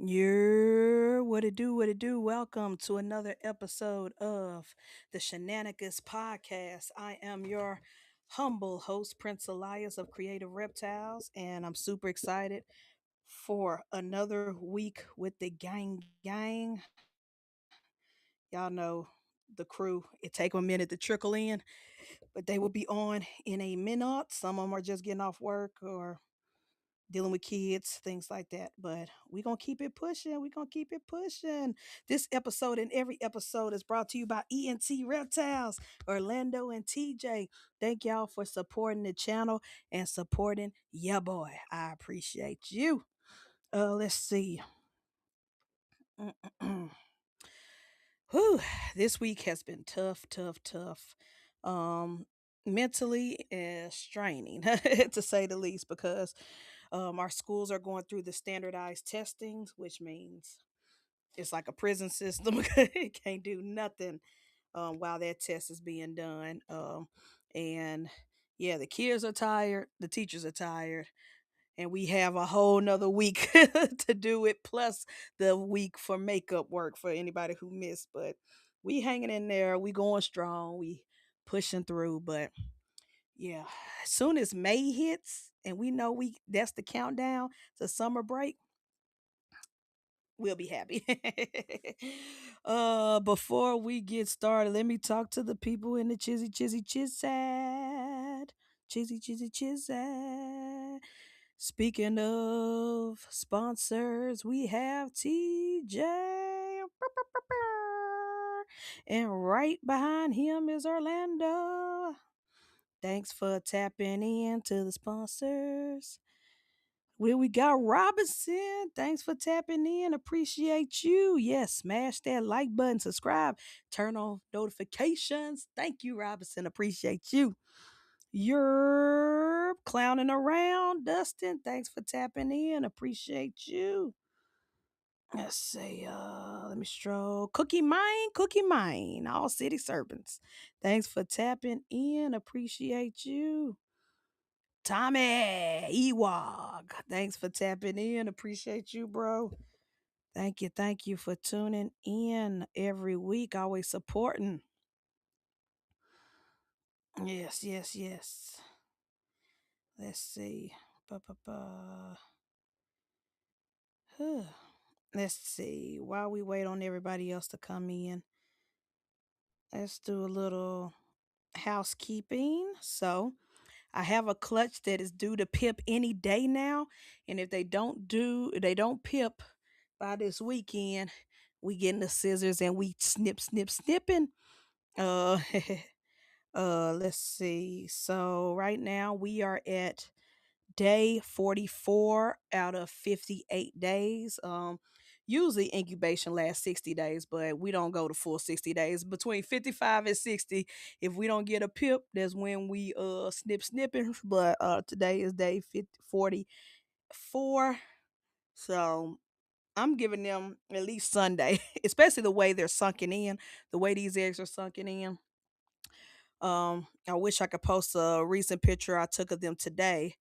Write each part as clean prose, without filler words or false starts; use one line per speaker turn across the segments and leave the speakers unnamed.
What it do, what it do. Welcome to another episode of the Shenanigas podcast. I am your humble host, Prince Elias of Creative Reptiles, and I'm super excited for another week with the gang. Y'all know the crew. It take 'em a minute to trickle in, but they will be on in a minute. Some of them are just getting off work or dealing with kids, things like that. But we're going to keep it pushing. We're going to keep it pushing. This episode and every episode is brought to you by ENT Reptiles, Orlando and TJ. Thank y'all for supporting the channel and supporting ya boy. I appreciate you. Let's see. Whew, this week has been tough. Um, Mentally straining, to say the least, because our schools are going through the standardized testings, which means it's like a prison system. It can't do nothing while that test is being done. And yeah, the kids are tired, the teachers are tired, and we have a whole nother week to do it, plus the week for makeup work for anybody who missed. But we hanging in there, we going strong, we pushing through. But yeah, as soon as May hits and we know we that's the countdown to summer break, we'll be happy. Before we get started, let me talk to the people in the chizzy chizzy. Speaking of sponsors, we have TJ. And right behind him is Orlando. Thanks for tapping in to the sponsors. We got Robinson. Thanks for tapping in. Appreciate you. Yes, smash that like button, subscribe, turn on notifications. Thank you, Robinson. Appreciate you. You're clowning around, Dustin. Thanks for tapping in. Appreciate you. Let's see. Let me stroll. Cookie Mine. All city servants. Thanks for tapping in. Appreciate you. Tommy Ewok. Thanks for tapping in. Appreciate you, bro. Thank you for tuning in every week. Always supporting. Yes. Let's see. Ba-ba-ba. Huh. Let's see. While we wait on everybody else to come in, let's do a little housekeeping. So I have a clutch that is due to pip any day now. And if they don't pip by this weekend, we getting the scissors and we snipping. Uh let's see. So right now we are at day 44 out of 58 days. Usually incubation lasts 60 days, but we don't go to full 60 days. Between 55 and 60, if we don't get a pip, that's when we snipping. But today is day 50, 44. So I'm giving them at least Sunday, especially the way they're sunken in, the way these eggs are sunken in. I wish I could post a recent picture I took of them today.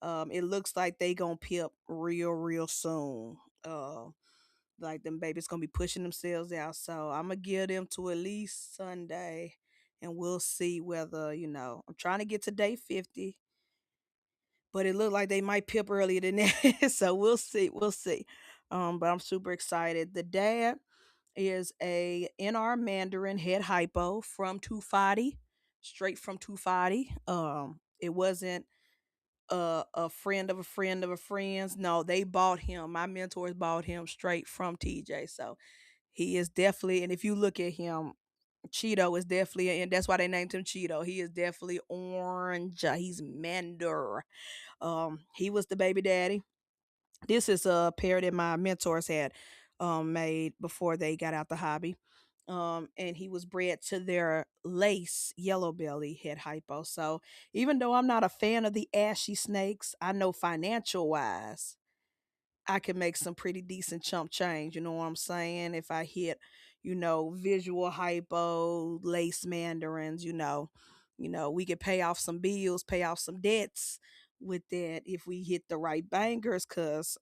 It looks like they gonna pip real soon. Like them babies gonna be pushing themselves out. So I'm gonna give them to at least Sunday, and we'll see whether I'm trying to get to day 50, but it looked like they might pip earlier than that. So we'll see. But I'm super excited. The dad is a NR Mandarin head hypo from Tufati, straight from Tufati. It wasn't a friend of a friend of a friend's. No, they bought him. My mentors bought him straight from TJ. So he is definitely, and if you look at him, Cheeto is definitely, and that's why they named him Cheeto. He is definitely orange. He's Mander. He was the baby daddy. This is a pair that my mentors had made before they got out the hobby. And he was bred to their lace yellow belly head hypo. So even though I'm not a fan of the ashy snakes, I know financial wise, I can make some pretty decent chump change. You know what I'm saying? If I hit, visual hypo, lace mandarins, we could pay off some bills, pay off some debts with that if we hit the right bangers. Cause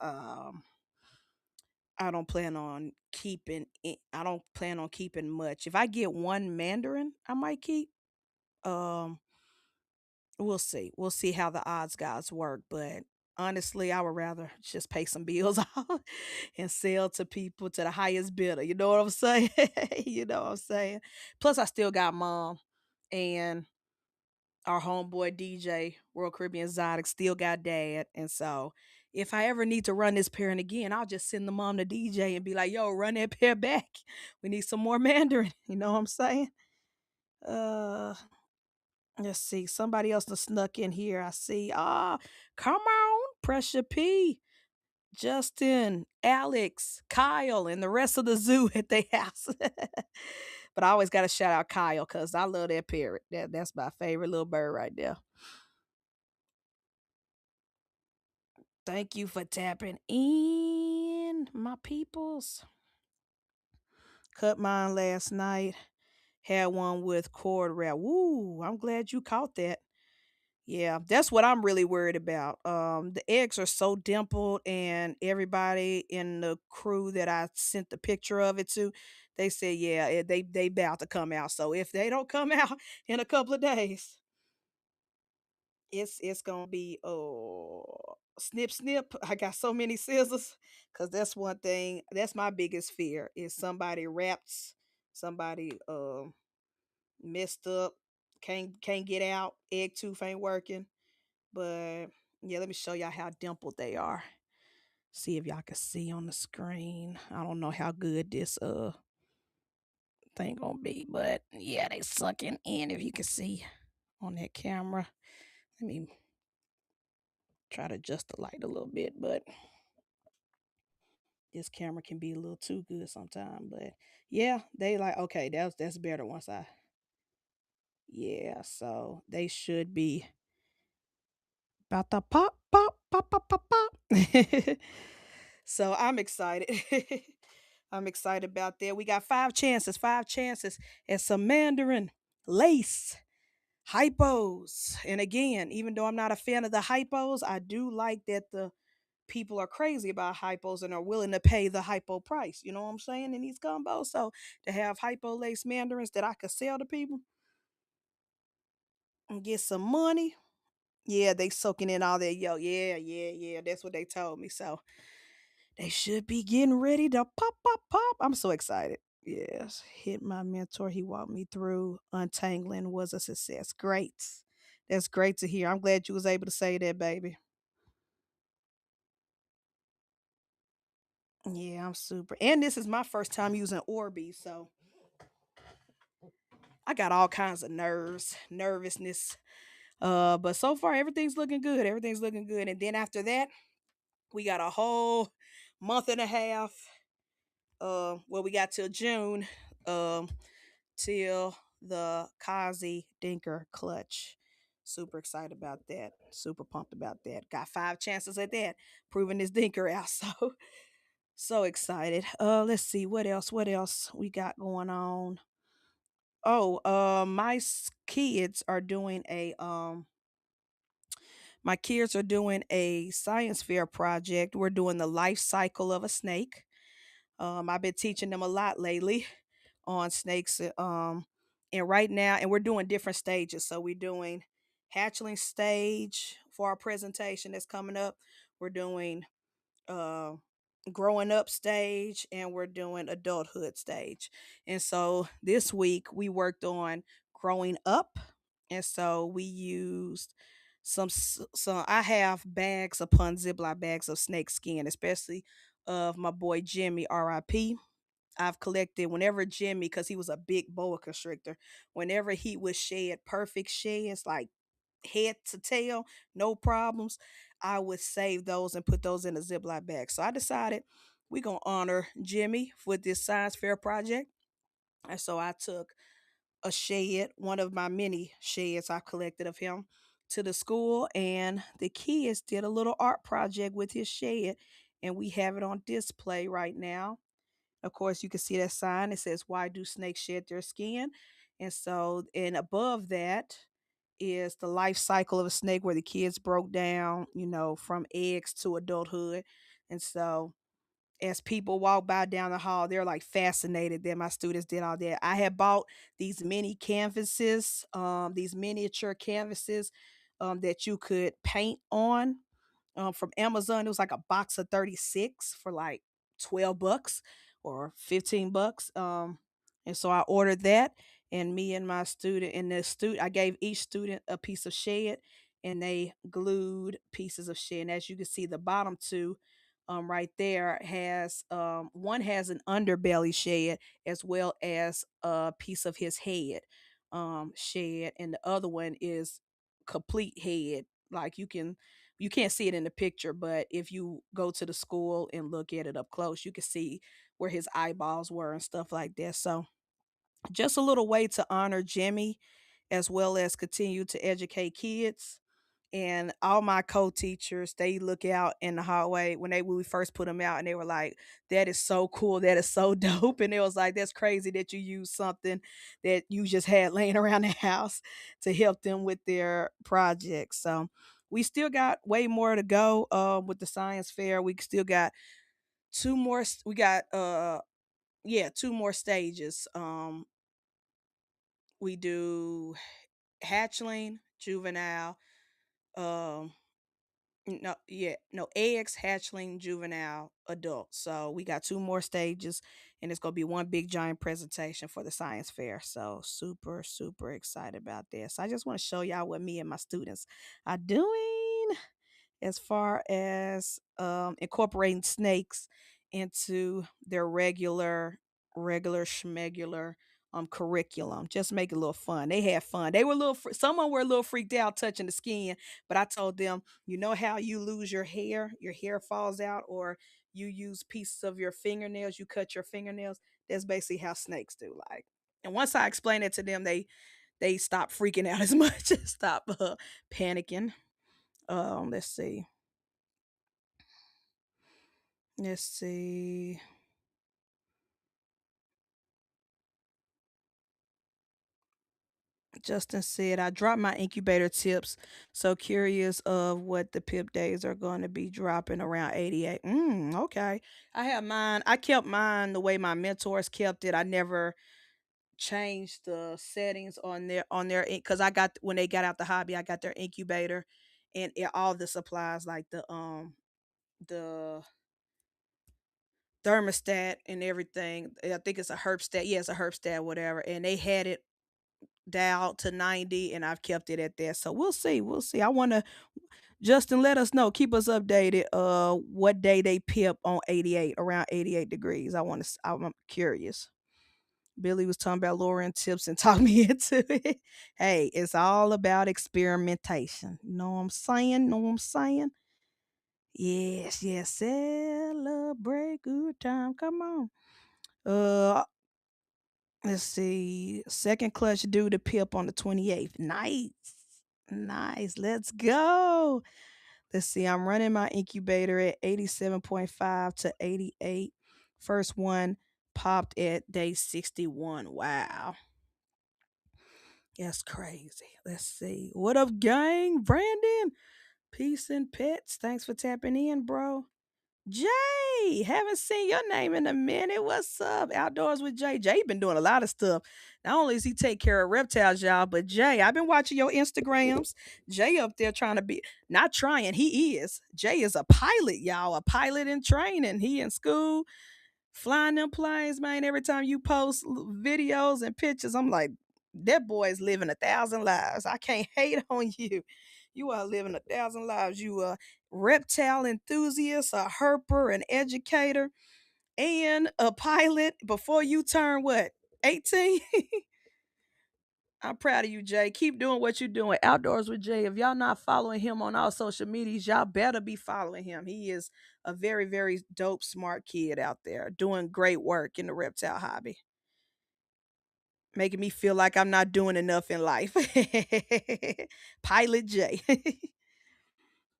I don't plan on keeping much. If I get one Mandarin, I might keep. Um we'll see. We'll see how the odds gods work, but honestly, I would rather just pay some bills off and sell to people to the highest bidder. You know what I'm saying? You know what I'm saying? Plus I still got mom and our homeboy DJ, World Caribbean Exotic, still got dad. And so if I ever need to run this pairing again, I'll just send the mom to DJ and be like, yo, run that pair back. We need some more Mandarin. You know what I'm saying? Uh let's see. Somebody else done snuck in here. I see. Come on, Pressure P. Justin, Alex, Kyle, and the rest of the zoo at their house. But I always gotta shout out Kyle because I love that parrot. That's my favorite little bird right there. Thank you for tapping in, my peoples. Cut mine last night. Had one with cord wrap. Woo! I'm glad you caught that. Yeah, that's what I'm really worried about. The eggs are so dimpled, and everybody in the crew that I sent the picture of it to, they said, yeah, they about to come out. So if they don't come out in a couple of days, it's gonna be snip snip. I got so many scissors because that's one thing. That's my biggest fear is somebody wraps somebody messed up, can't get out, egg tooth ain't working. But yeah, let me show y'all how dimpled they are. See if y'all can see on the screen. I don't know how good this thing gonna be, but yeah, they sucking in if you can see on that camera. Let me try to adjust the light a little bit, but this camera can be a little too good sometimes. But yeah, they like okay, that's better once I yeah, so they should be about to pop, pop, pop, pop, pop, pop. So I'm excited. I'm excited about that. We got five chances, and some Mandarin, lace, hypos. And again, even though I'm not a fan of the hypos, I do like that the people are crazy about hypos and are willing to pay the hypo price. You know what I'm saying? In these combos. So to have hypo lace mandarins that I could sell to people and get some money. Yeah, they soaking in all that yo. Yeah, yeah, yeah. That's what they told me. So they should be getting ready to pop, pop, pop. I'm so excited. Yes, hit my mentor. He walked me through untangling was a success. Great. That's great to hear. I'm glad you was able to say that, baby. Yeah, I'm super. And this is my first time using Orbeez, so I got all kinds of nervousness. But so far everything's looking good. Everything's looking good. And then after that, we got a whole month and a half. Well, we got till June. Um, till the Kazi Dinker clutch. Super excited about that. Super pumped about that. Got five chances at that, proving this Dinker out. So excited. Let's see what else. What else we got going on? Oh, kids are doing my kids are doing a science fair project. We're doing the life cycle of a snake. I've been teaching them a lot lately on snakes. And right now, and we're doing different stages. So we're doing hatchling stage for our presentation that's coming up. We're doing uh, growing up stage, and we're doing adulthood stage. And so this week we worked on growing up, and so we used some. I have bags upon Ziploc bags of snake skin, especially of my boy Jimmy, R.I.P. I've collected whenever Jimmy, because he was a big boa constrictor, whenever he would shed perfect sheds, like head to tail, no problems, I would save those and put those in a Ziploc bag. So I decided we're going to honor Jimmy with this science fair project. And so I took a shed, one of my many sheds I collected of him, to the school, and the kids did a little art project with his shed, and we have it on display right now. Of course, you can see that sign. It says, "Why do snakes shed their skin?" And so, and above that is the life cycle of a snake, where the kids broke down, from eggs to adulthood. And so as people walk by down the hall, they're like fascinated that my students did all that. I had bought these mini canvases, these miniature canvases that you could paint on from Amazon. It was like a box of 36 for like $12 or $15. And so I ordered that, and me and my student and the student, I gave each student a piece of shed, and they glued pieces of shed. And as you can see, the bottom two right there has one has an underbelly shed as well as a piece of his head shed, and the other one is complete head. Like you can't see it in the picture, but if you go to the school and look at it up close, you can see where his eyeballs were and stuff like that. So just a little way to honor Jimmy as well as continue to educate kids. And all my co-teachers, they look out in the hallway when we first put them out, and they were like, that is so cool, that is so dope. And it was like, that's crazy that you use something that you just had laying around the house to help them with their projects. So we still got way more to go with the science fair. We still got we got yeah, two more stages. We do hatchling, juvenile, um no, yeah, no, eggs, hatchling, juvenile, adult. So we got two more stages, and it's gonna be one big giant presentation for the science fair. So super, super excited about this. I just want to show y'all what me and my students are doing as far as incorporating snakes into their regular schmegular curriculum. Just make it a little fun. They had fun. They were a little some of them were a little freaked out touching the skin, but I told them, you know how you lose your hair falls out, or you use pieces of your fingernails, you cut your fingernails. That's basically how snakes do. Like, and once I explained it to them, they stopped freaking out as much, stop panicking. Let's see. Let's see. Justin said, I dropped my incubator tips. So curious of what the PIP days are going to be dropping around 88. Okay. I have mine. I kept mine the way my mentors kept it. I never changed the settings on their because I got when they got out the hobby, I got their incubator and all the supplies like the thermostat and everything. I think it's a herpstat. Yeah, it's a herpstat, whatever. And they had it dialed to 90, and I've kept it at that. So we'll see. We'll see. I want to Justin, let us know. Keep us updated what day they pip on 88 around 88 degrees. I'm curious. Billy was talking about lowering tips and talked me into it. Hey, it's all about experimentation. You know what I'm saying? Know what I'm saying? Yes, yes. Celebrate good time. Come on. Uh let's see. Second clutch due to pip on the 28th. Nice. Nice. Let's go. Let's see. I'm running my incubator at 87.5 to 88. First one popped at day 61. Wow. That's crazy. Let's see. What up, gang? Brandon. Peace and pets. Thanks for tapping in, bro. Jay, haven't seen your name in a minute. What's up? Outdoors with Jay. Jay been doing a lot of stuff. Not only does he take care of reptiles, y'all, but Jay, I've been watching your Instagrams. Jay up there trying to be not trying, he is. Jay is a pilot, y'all, a pilot in training. He in school, flying them planes, man. Every time you post videos and pictures, I'm like, that boy is living 1,000 lives. I can't hate on you. You are living 1,000 lives. You a reptile enthusiast, a herper, an educator, and a pilot before you turn what? 18? I'm proud of you, Jay. Keep doing what you're doing. Outdoors with Jay. If y'all not following him on all social medias, y'all better be following him. He is a very, very dope, smart kid out there doing great work in the reptile hobby. Making me feel like I'm not doing enough in life. Pilot Jay.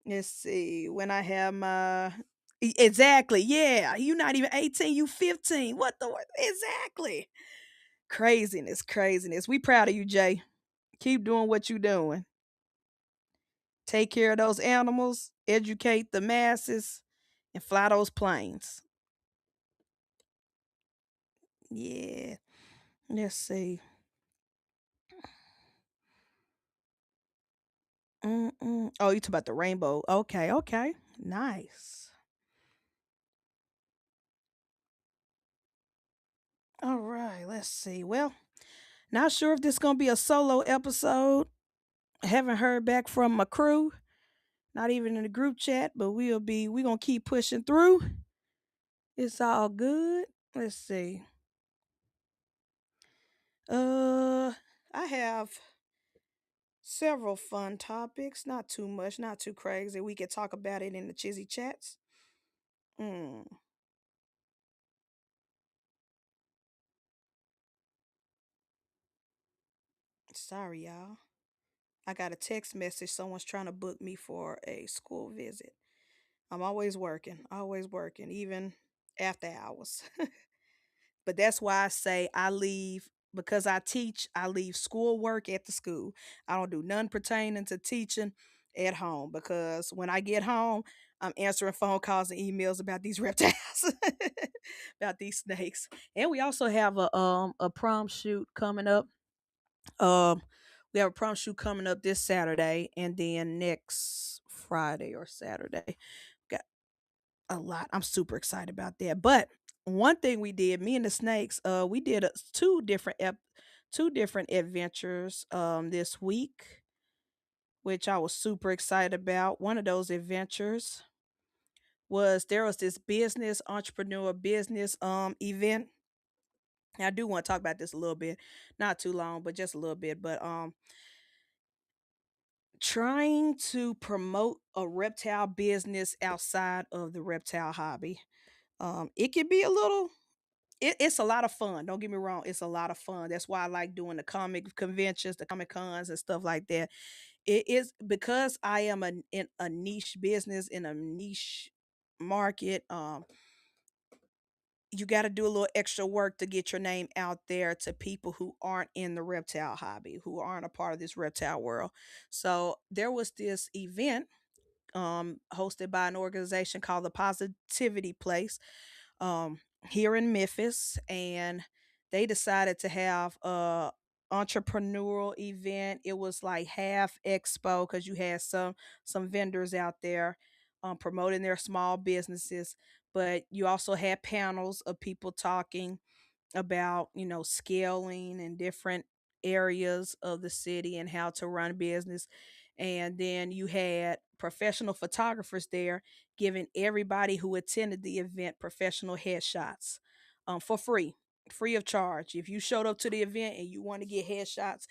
Let's see. When I have my exactly, yeah. You not even 18, you 15. What the exactly? Craziness, craziness. We proud of you, Jay. Keep doing what you doing. Take care of those animals, educate the masses, and fly those planes. Yeah. Let's see. Mm-mm. Oh, you talk about the rainbow. Okay, okay. Nice. All right, let's see. Well, not sure if this is gonna be a solo episode. Haven't heard back from my crew, not even in the group chat, but we gonna keep pushing through. It's all good. Let's see. Uh I have several fun topics, not too much, not too crazy. We could talk about it in the chizzy chats. Mm, sorry, y'all. I got a text message. Someone's trying to book me for a school visit. I'm always working, even after hours. But that's why I say I leave because I teach, I leave schoolwork at the school. I don't do none pertaining to teaching at home because when I get home, I'm answering phone calls and emails about these reptiles, about these snakes. And we also have a prom shoot coming up. Um we have a prom shoot coming up this Saturday and then next Friday or Saturday. Got a lot. I'm super excited about that. But one thing we did, me and the snakes, we did two different adventures this week, which I was super excited about. One of those adventures was there was this business entrepreneur business event. And I do want to talk about this a little bit, not too long, but just a little bit. But trying to promote a reptile business outside of the reptile hobby. It can be a little it's a lot of fun. Don't get me wrong. It's a lot of fun. That's why I like doing the comic conventions, the comic cons and stuff like that. It is because I am in a niche business in a niche market. You got to do a little extra work to get your name out there to people who aren't in the reptile hobby, who aren't a part of this reptile world. So there was this event hosted by an organization called the Positivity Place um, here in Memphis, and they decided to have a entrepreneurial event. It was like half expo because you had some vendors out there promoting their small businesses, but you also had panels of people talking about scaling in different areas of the city and how to run business. And then you had professional photographers there giving everybody who attended the event professional headshots for free of charge. If you showed up to the event and you want to get headshots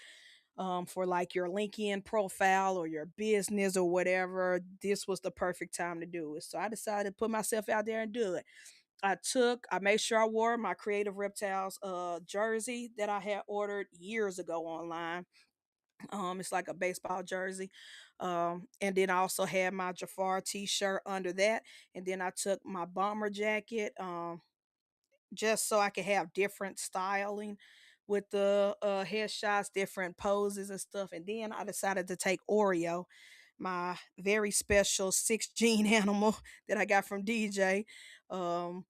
for like your LinkedIn profile or your business or whatever, this was the perfect time to do it. So I decided to put myself out there and do it. I made sure I wore my Creative Reptiles jersey that I had ordered years ago online. It's like a baseball jersey. And then I also had my Jafar t-shirt under that. And then I took my bomber jacket just so I could have different styling with the headshots, different poses and stuff. And then I decided to take Oreo, my very special six gene animal that I got from DJ. Um,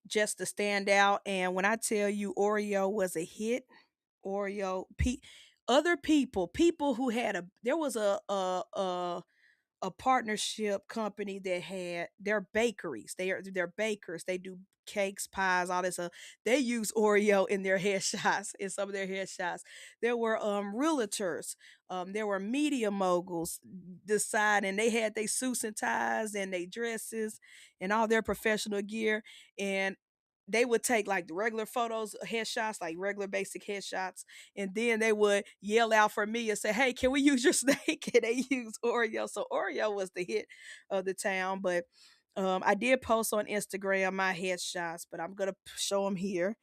just to stand out. And when I tell you Oreo was a hit, Oreo, other people who had there was a partnership company that had their bakeries. They're bakers. They do cakes, pies, all this stuff. They use Oreo in their headshots, in some of their headshots. There were realtors, there were media moguls deciding they had their suits and ties and their dresses and all their professional gear. And they would take like the regular photos, headshots, like regular basic headshots, and then they would yell out for me and say, "Hey, can we use your snake?" And they use Oreo. So Oreo was the hit of the town. But I did post on Instagram my headshots, but I'm gonna show them here.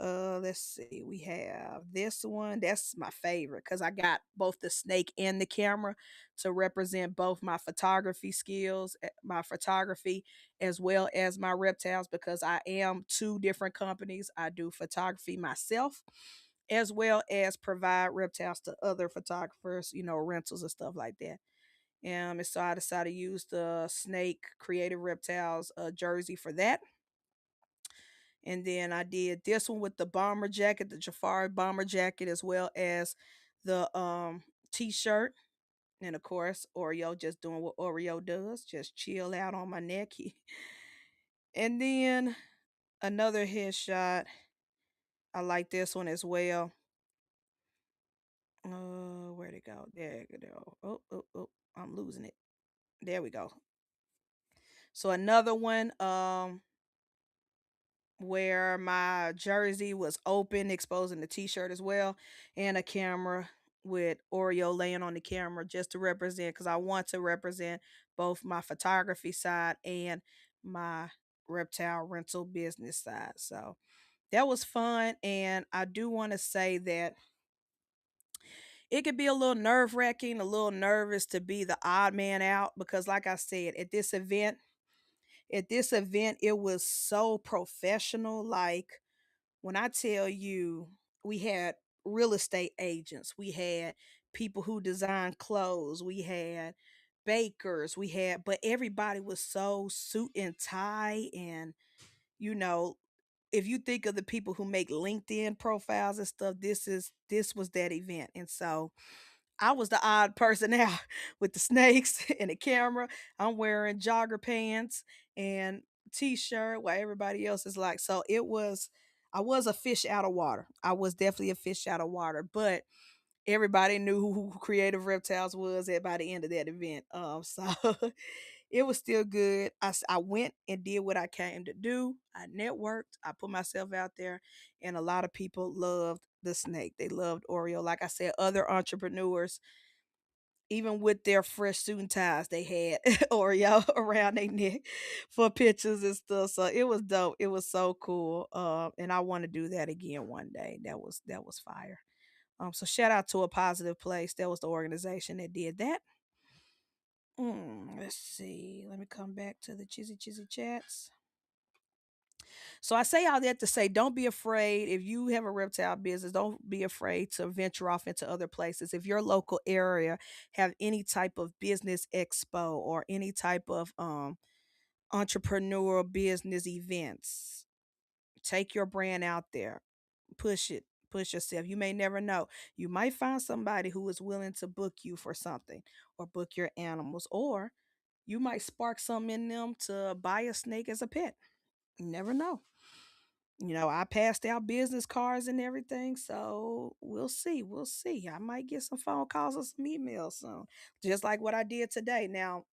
Let's see. We have this one. That's my favorite because I got both the snake and the camera to represent both my photography skills, my photography, as well as my reptiles, because I am two different companies. I do photography myself as well as provide reptiles to other photographers, rentals and stuff like that. And so I decided to use the snake creative reptiles jersey for that. And then I did this one with the bomber jacket, the Jafari bomber jacket, as well as the t-shirt. And of course, Oreo just doing what Oreo does, just chill out on my neck. And then another headshot. I like this one as well. Where'd it go? There it go. Oh, I'm losing it. There we go. So another one, where my jersey was open, exposing the t-shirt as well, and a camera with Oreo laying on the camera just to represent, because I want to represent both my photography side and my reptile rental business side. So that was fun. And I do want to say that it could be a little nerve wracking, a little nervous to be the odd man out because, like I said, at this event, it was so professional. Like when I tell you, we had real estate agents, we had people who design clothes, we had bakers, but everybody was so suit and tie. And, you know, if you think of the people who make LinkedIn profiles and stuff, this was that event. And so I was the odd person out with the snakes and the camera. I'm wearing jogger pants and t-shirt while everybody else is like, so I was a fish out of water. I was definitely a fish out of water, but everybody knew who Creative Reptiles was at by the end of that event. So it was still good. I went and did what I came to do. I networked. I put myself out there, and a lot of people loved the snake. They loved Oreo. Like I said, other entrepreneurs, even with their fresh suit and ties, they had Oreo around their neck for pictures and stuff. So it was dope. It was so cool. And I want to do that again one day. That was fire. So shout out to A Positive Place. That was the organization that did that. Let's see. Let me come back to the Chizzy chats. So I say all that to say, don't be afraid. If you have a reptile business, don't be afraid to venture off into other places. If your local area have any type of business expo or any type of entrepreneurial business events, take your brand out there. Push it. Push yourself. You may never know. You might find somebody who is willing to book you for something or book your animals, or you might spark something in them to buy a snake as a pet. You never know. I passed out business cards and everything, so we'll see. We'll see. I might get some phone calls or some emails soon, just like what I did today. Now,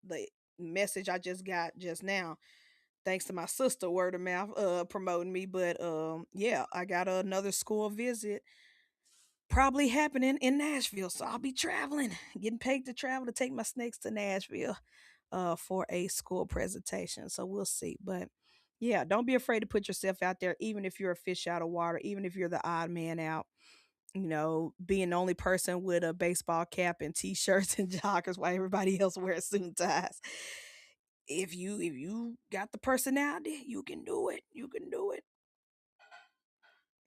the message I just got just now, thanks to my sister, word of mouth, promoting me. But yeah, I got another school visit probably happening in Nashville, so I'll be traveling, getting paid to travel to take my snakes to Nashville for a school presentation. So we'll see. But yeah, don't be afraid to put yourself out there, even if you're a fish out of water, even if you're the odd man out. Being the only person with a baseball cap and t-shirts and joggers while everybody else wears suit and ties. If you got the personality, you can do it. You can do it.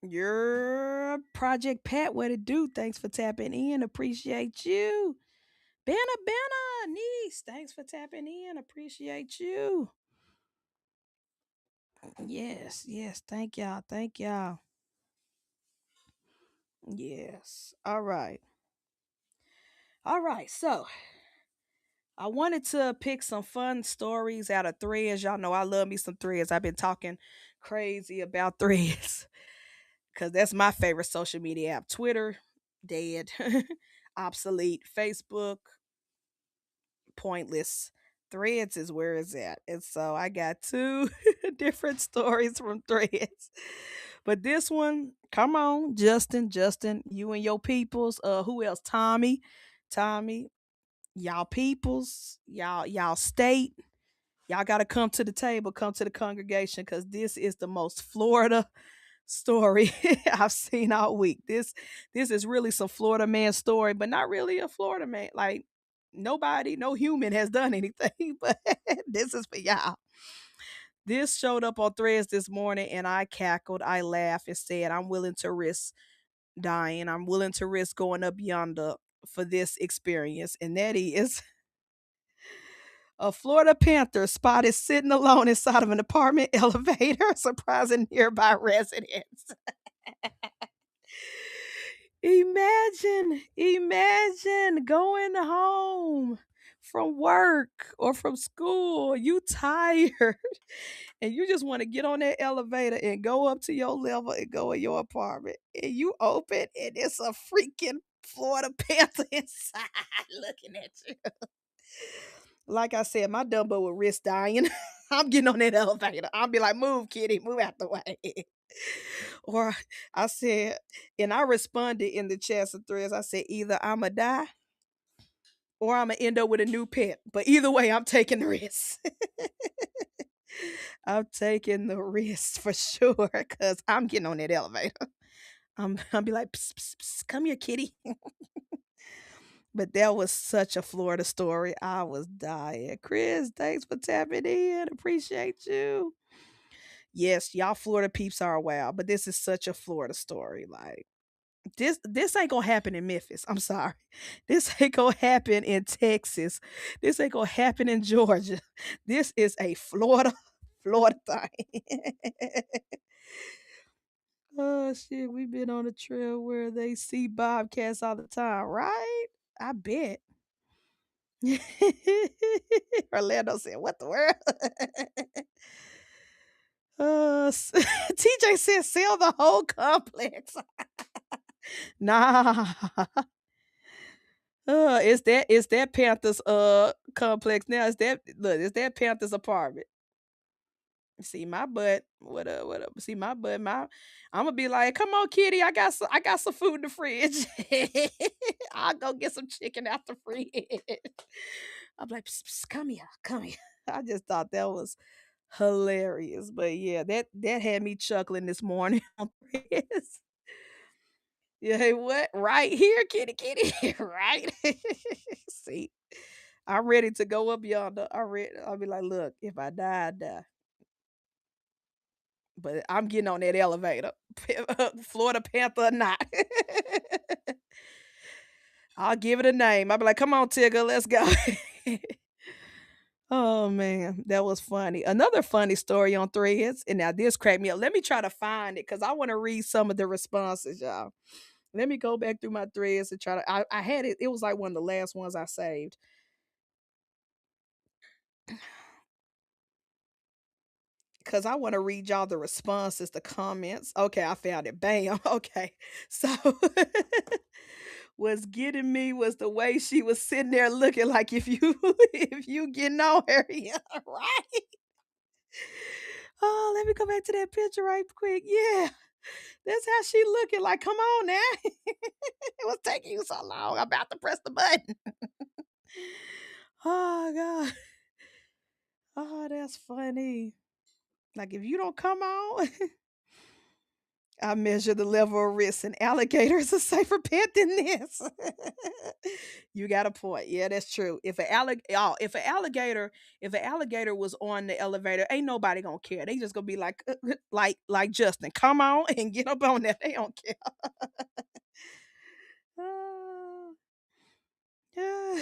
Your Project Pat, what it do? Thanks for tapping in. Appreciate you. Benna, niece. Thanks for tapping in. Appreciate you. Yes, yes. Thank y'all. Thank y'all. Yes. All right. All right. So I wanted to pick some fun stories out of threads. Y'all know I love me some threads. I've been talking crazy about threads because that's my favorite social media app. Twitter, dead, obsolete. Facebook, pointless. Threads is where it's at. And so I got two different stories from threads. But this one, come on, Justin, you and your peoples. Who else? Tommy, y'all peoples, y'all state. Y'all gotta come to the table, come to the congregation, because this is the most Florida story I've seen all week. This is really some Florida man story, but not really a Florida man. Like nobody, no human has done anything, but this is for y'all. This showed up on threads this morning and I cackled, I laughed and said, I'm willing to risk dying. I'm willing to risk going up yonder for this experience. And that is A Florida panther spotted sitting alone inside of an apartment elevator, surprising nearby residents. Imagine going home from work or from school. You tired and you just want to get on that elevator and go up to your level and go in your apartment. And you open and it's a freaking Florida panther inside looking at you. Like I said, my Dumbo would risk dying. I'm getting on that elevator. I'll be like, move, kitty, move out the way. Or I said, and I responded in the chats and threads. I said, either I'ma die or I'ma end up with a new pet. But either way, I'm taking the risk. I'm taking the risk for sure because I'm getting on that elevator. I'll be like, psst, psst, psst, come here, kitty. But that was such a Florida story. I was dying. Chris, thanks for tapping in. Appreciate you. Yes, y'all Florida peeps are wild, but this is such a Florida story. Like this ain't gonna happen in Memphis. I'm sorry. This ain't gonna happen in Texas. This ain't gonna happen in Georgia. This is a Florida thing. Oh shit, we've been on a trail where they see bobcats all the time, right? I bet. Orlando said, "What the world?" TJ said, "Sell the whole complex." Nah, it's that Panthers complex now. It's that Panthers apartment. See my butt. What up? What up? See my butt. I'm gonna be like, come on, kitty. I got some food in the fridge. I'll go get some chicken out the fridge. I'm like, psst, psst, come here, come here. I just thought that was hilarious. But yeah, that had me chuckling this morning on Threads. Yeah, hey, what? Right here, kitty, kitty. Right. See, I'm ready to go up yonder. I'll be like, look, if I die, I die. But I'm getting on that elevator. Florida Panther or not. I'll give it a name. I'll be like, come on, Tigger, let's go. Oh man, that was funny. Another funny story on Threads, and now this cracked me up. Let me try to find it because I want to read some of the responses, y'all. Let me go back through my threads and try to. I had it. It was like one of the last ones I saved because I want to read y'all the responses, the comments. Okay, I found it. Bam. Okay, so what's getting me was the way she was sitting there looking like if you if you getting on her, yeah, right. Oh, let me go back to that picture right quick. Yeah, that's how she looking. Like, come on now. It was taking you so long. I'm about to press the button. Oh God. Oh, that's funny. Like if you don't come on, I measure the level of risk. An alligator is a safer pet than this. You got a point. Yeah, that's true. If an alligator was on the elevator, ain't nobody gonna care. They just gonna be like, like Justin, come on and get up on that. They don't care. Ah, yeah.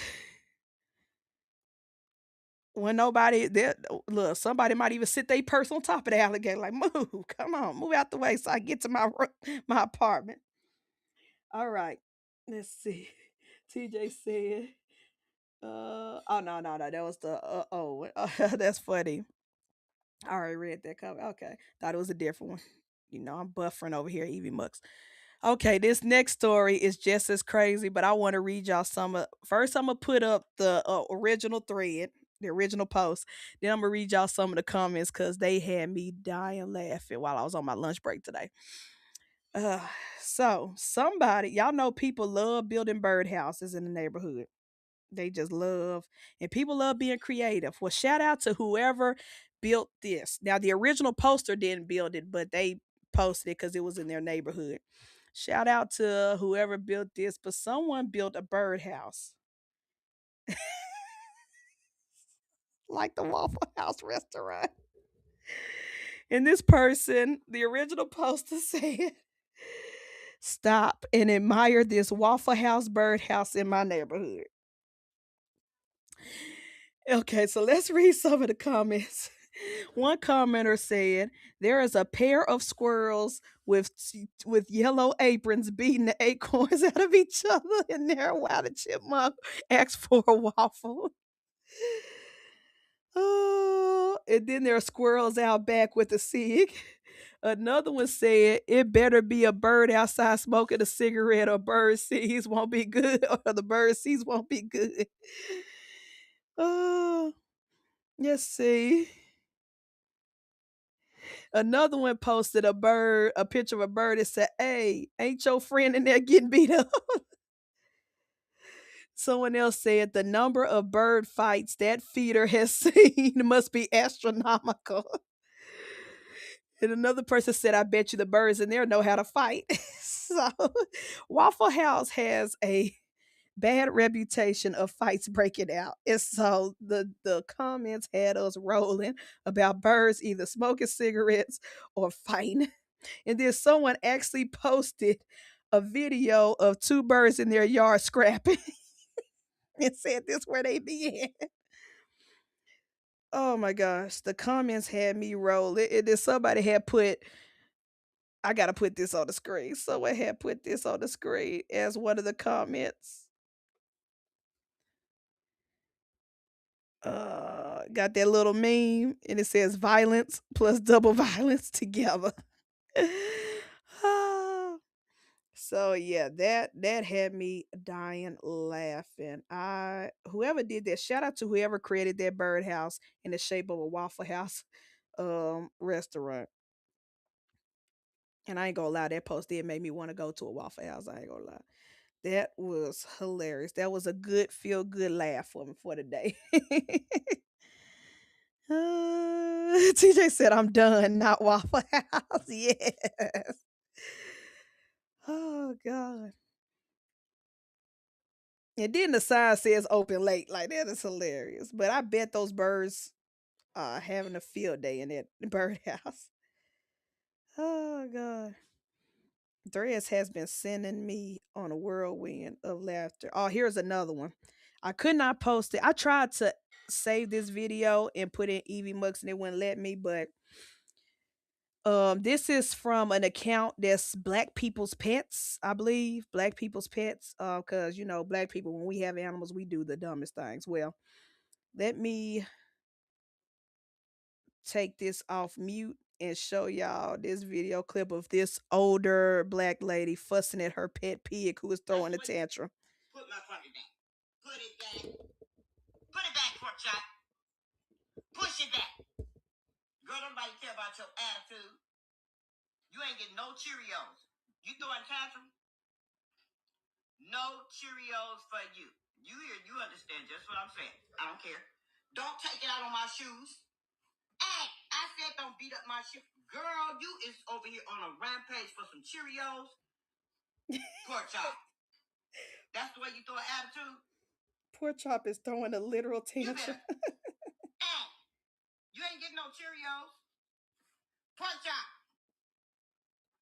When nobody there, look, somebody might even sit their purse on top of the alligator, like, move, come on, move out the way so I get to my apartment. All right, let's see. TJ said, oh no, that was the oh, that's funny. I already read that comment. Okay, thought it was a different one. You know, I'm buffering over here, Evie Mux. Okay, this next story is just as crazy, but I want to read y'all some of. First, I'm gonna put up the original thread, the original post. Then I'm gonna read y'all some of the comments because they had me dying laughing while I was on my lunch break today. Uh, so somebody, y'all know people love building birdhouses in the neighborhood. They just love, and people love being creative. Well, shout out to whoever built this. Now, the original poster didn't build it, but they posted it because it was in their neighborhood. Shout out to whoever built this, but someone built a birdhouse like the Waffle House restaurant. And this person, the original poster said, stop and admire this Waffle House birdhouse in my neighborhood. Okay, so let's read some of the comments. One commenter said, "There is a pair of squirrels with yellow aprons beating the acorns out of each other in there while the chipmunk asks for a waffle." Oh, and then there are squirrels out back with a cig. Another one said, "It better be a bird outside smoking a cigarette, or bird seeds won't be good, or the bird seeds won't be good." Oh, let's see. Another one posted a picture of a bird that said, "Hey, ain't your friend in there getting beat up?" Someone else said, "The number of bird fights that feeder has seen must be astronomical." And another person said, "I bet you the birds in there know how to fight." So, Waffle House has a bad reputation of fights breaking out. And so the comments had us rolling about birds either smoking cigarettes or fighting. And then someone actually posted a video of two birds in their yard scrapping and said this where they be at. Oh my gosh, the comments had me rolling. And then somebody had put, I gotta put this on the screen. Someone had put this on the screen as one of the comments. Got that little meme and it says violence plus double violence together. Ah, so yeah, that had me dying laughing. I Whoever did that, shout out to whoever created that birdhouse in the shape of a Waffle House restaurant. And I ain't gonna lie, that post did make me want to go to a Waffle House. I ain't gonna lie. That was hilarious. That was a good feel good laugh for me for the day. TJ said, "I'm done, not Waffle House." Yes. Oh God. And then the sign says open late. Like that is hilarious. But I bet those birds are having a field day in that birdhouse. Oh God. Threads has been sending me on a whirlwind of laughter. Oh, here's another one. I could not post it. I tried to save this video and put in Evie Mux and it wouldn't let me, but this is from an account that's Black People's Pets, I believe. Black People's Pets. Cause you know, black people when we have animals, we do the dumbest things. Well, let me take this off mute and show y'all this video clip of this older black lady fussing at her pet pig who is throwing a tantrum. Put my fucking back. Put it back. Put it back, pork chop. Push it back. Girl, nobody care about your attitude. You ain't getting no Cheerios. You throwing tantrum? No Cheerios for you. You hear? You understand just what I'm saying. I don't care. Don't take it out on my shoes. Hey, I said don't beat up my shoe. Girl, you is over here on a rampage for some Cheerios. Pork chop. That's the way you throw an attitude? Poor Chop is throwing a literal tantrum. Hey, you ain't getting no Cheerios. Pork chop.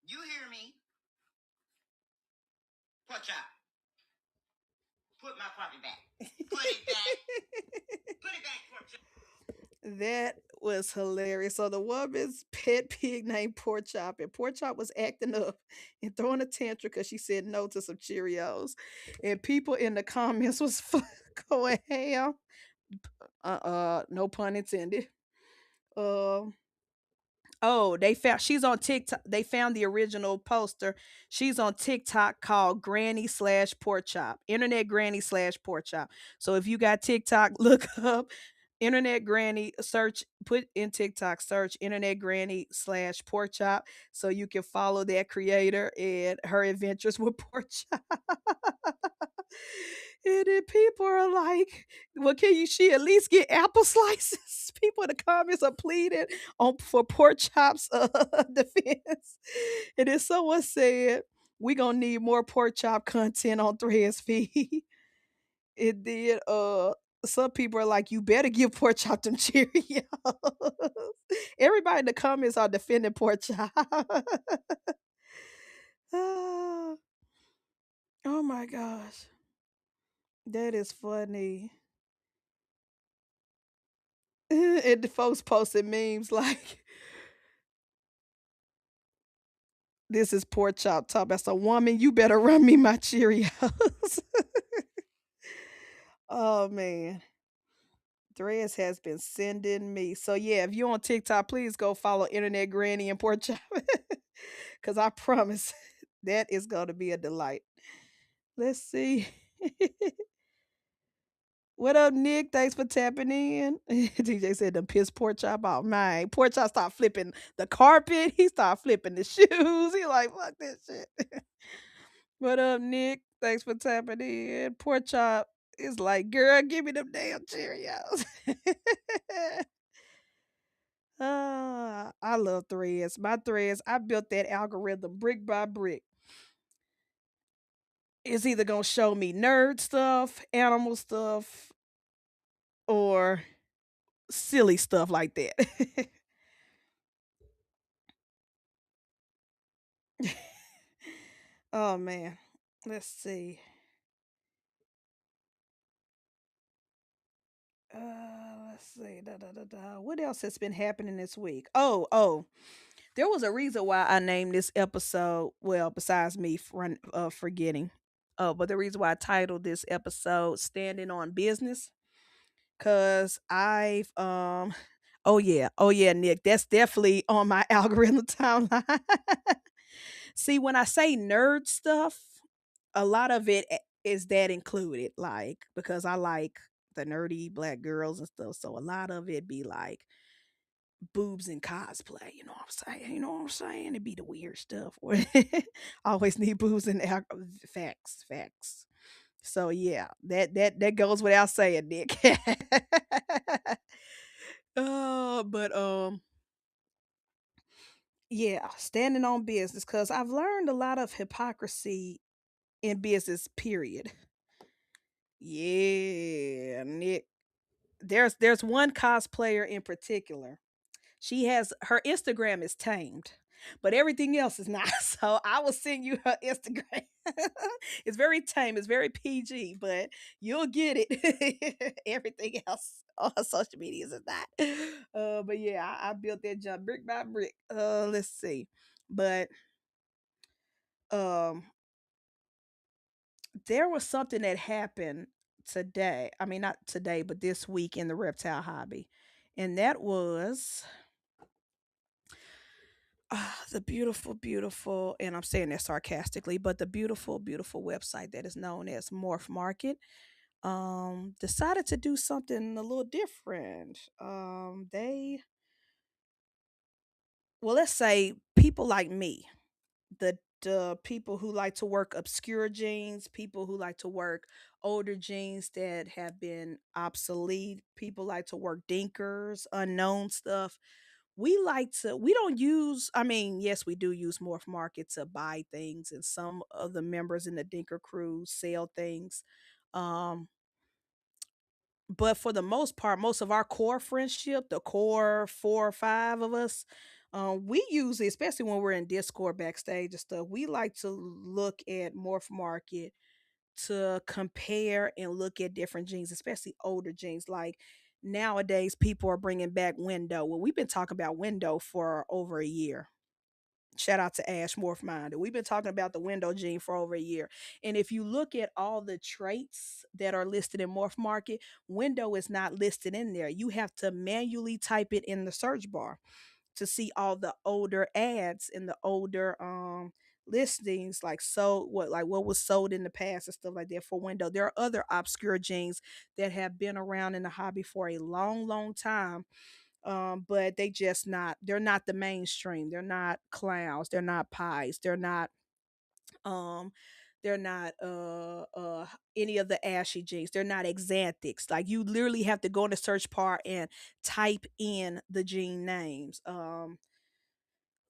You hear me? Pork chop. Put my puppy back. Put it back. Put it back, pork chop. That was hilarious. So the woman's pet pig named Pork Chop, and Pork Chop was acting up and throwing a tantrum because she said no to some Cheerios, and people in the comments was going ham. No pun intended. Um, Oh, they found she's on TikTok. They found the original poster. She's on TikTok called Granny slash Pork Chop. Internet Granny slash Pork Chop. So if you got TikTok, look up Internet Granny, search, put in TikTok, search Internet Granny slash Pork Chop so you can follow that creator and her adventures with Pork Chop. And then people are like, well, can you she at least get apple slices? People in the comments are pleading on for Pork Chop's defense. And then someone said, we gonna need more Pork Chop content on Threads feed. It did some people are like, you better give Pork Chop them Cheerios. Everybody in the comments are defending Pork Chop. Oh, oh my gosh. That is funny. And the folks posted memes like, "This is pork chop talk. That's a woman. You better run me my Cheerios." Oh man, Threads has been sending me. So yeah, if you're on TikTok, please go follow Internet Granny and Pork Chop, because I promise that is going to be a delight. Let's see. What up, Nick? Thanks for tapping in. DJ said the piss pork chop out. Man, pork chop start flipping the carpet. He start flipping the shoes. He like, fuck this shit. What up, Nick? Thanks for tapping in. Pork chop is like, girl, give me them damn Cheerios. I love threads. My threads, I built that algorithm brick by brick. It's either gonna show me nerd stuff, animal stuff, or silly stuff like that. Oh man. Let's see. Let's see. Da, da, da, da. What else has been happening this week? Oh. There was a reason why I named this episode. Well, besides me forgetting. Oh, but the reason why I titled this episode "Standing on Business," cause oh yeah, Nick, that's definitely on my algorithm timeline. See, when I say nerd stuff, a lot of it is that included, like because I like the nerdy black girls and stuff. So a lot of it be like boobs and cosplay. You know what I'm saying? You know what I'm saying? It'd be the weird stuff. Where always need boobs and facts, facts. So yeah, that goes without saying, Nick. But yeah, standing on business because I've learned a lot of hypocrisy in business. Period. Yeah, Nick. There's one cosplayer in particular. She has her Instagram is tamed, but everything else is not. So I will send you her Instagram. It's very tame, it's very PG, but you'll get it. Everything else on her social medias is not. But yeah, I built that jump brick by brick. Let's see. But um there was something that happened today. I mean, not today, but this week in the reptile hobby. And that was the beautiful, beautiful, and I'm saying that sarcastically, but the beautiful, beautiful website that is known as Morph Market decided to do something a little different. They well, let's say people like me, the people who like to work obscure jeans, people who like to work older jeans that have been obsolete, people like to work dinkers, unknown stuff. We don't use, I mean, yes, we do use Morph Market to buy things, and some of the members in the Dinker crew sell things. Um, but for the most part, most of our core friendship, the core 4 or 5 of us, we usually, especially when we're in Discord backstage and stuff, we like to look at Morph Market to compare and look at different jeans, especially older jeans. Like nowadays, people are bringing back window. Well, we've been talking about window for over a year. Shout out to Ash Morphminder. We've been talking about the window gene for over a year. And if you look at all the traits that are listed in Morph Market, window is not listed in there. You have to manually type it in the search bar to see all the older ads and the older listings, like what was sold in the past and stuff like that for window. There are other obscure jeans that have been around in the hobby for a long, long time, but they're not the mainstream. They're not clowns, they're not pies, um they're not any of the ashy jeans, they're not exantics. Like you literally have to go in the search bar and type in the gene names,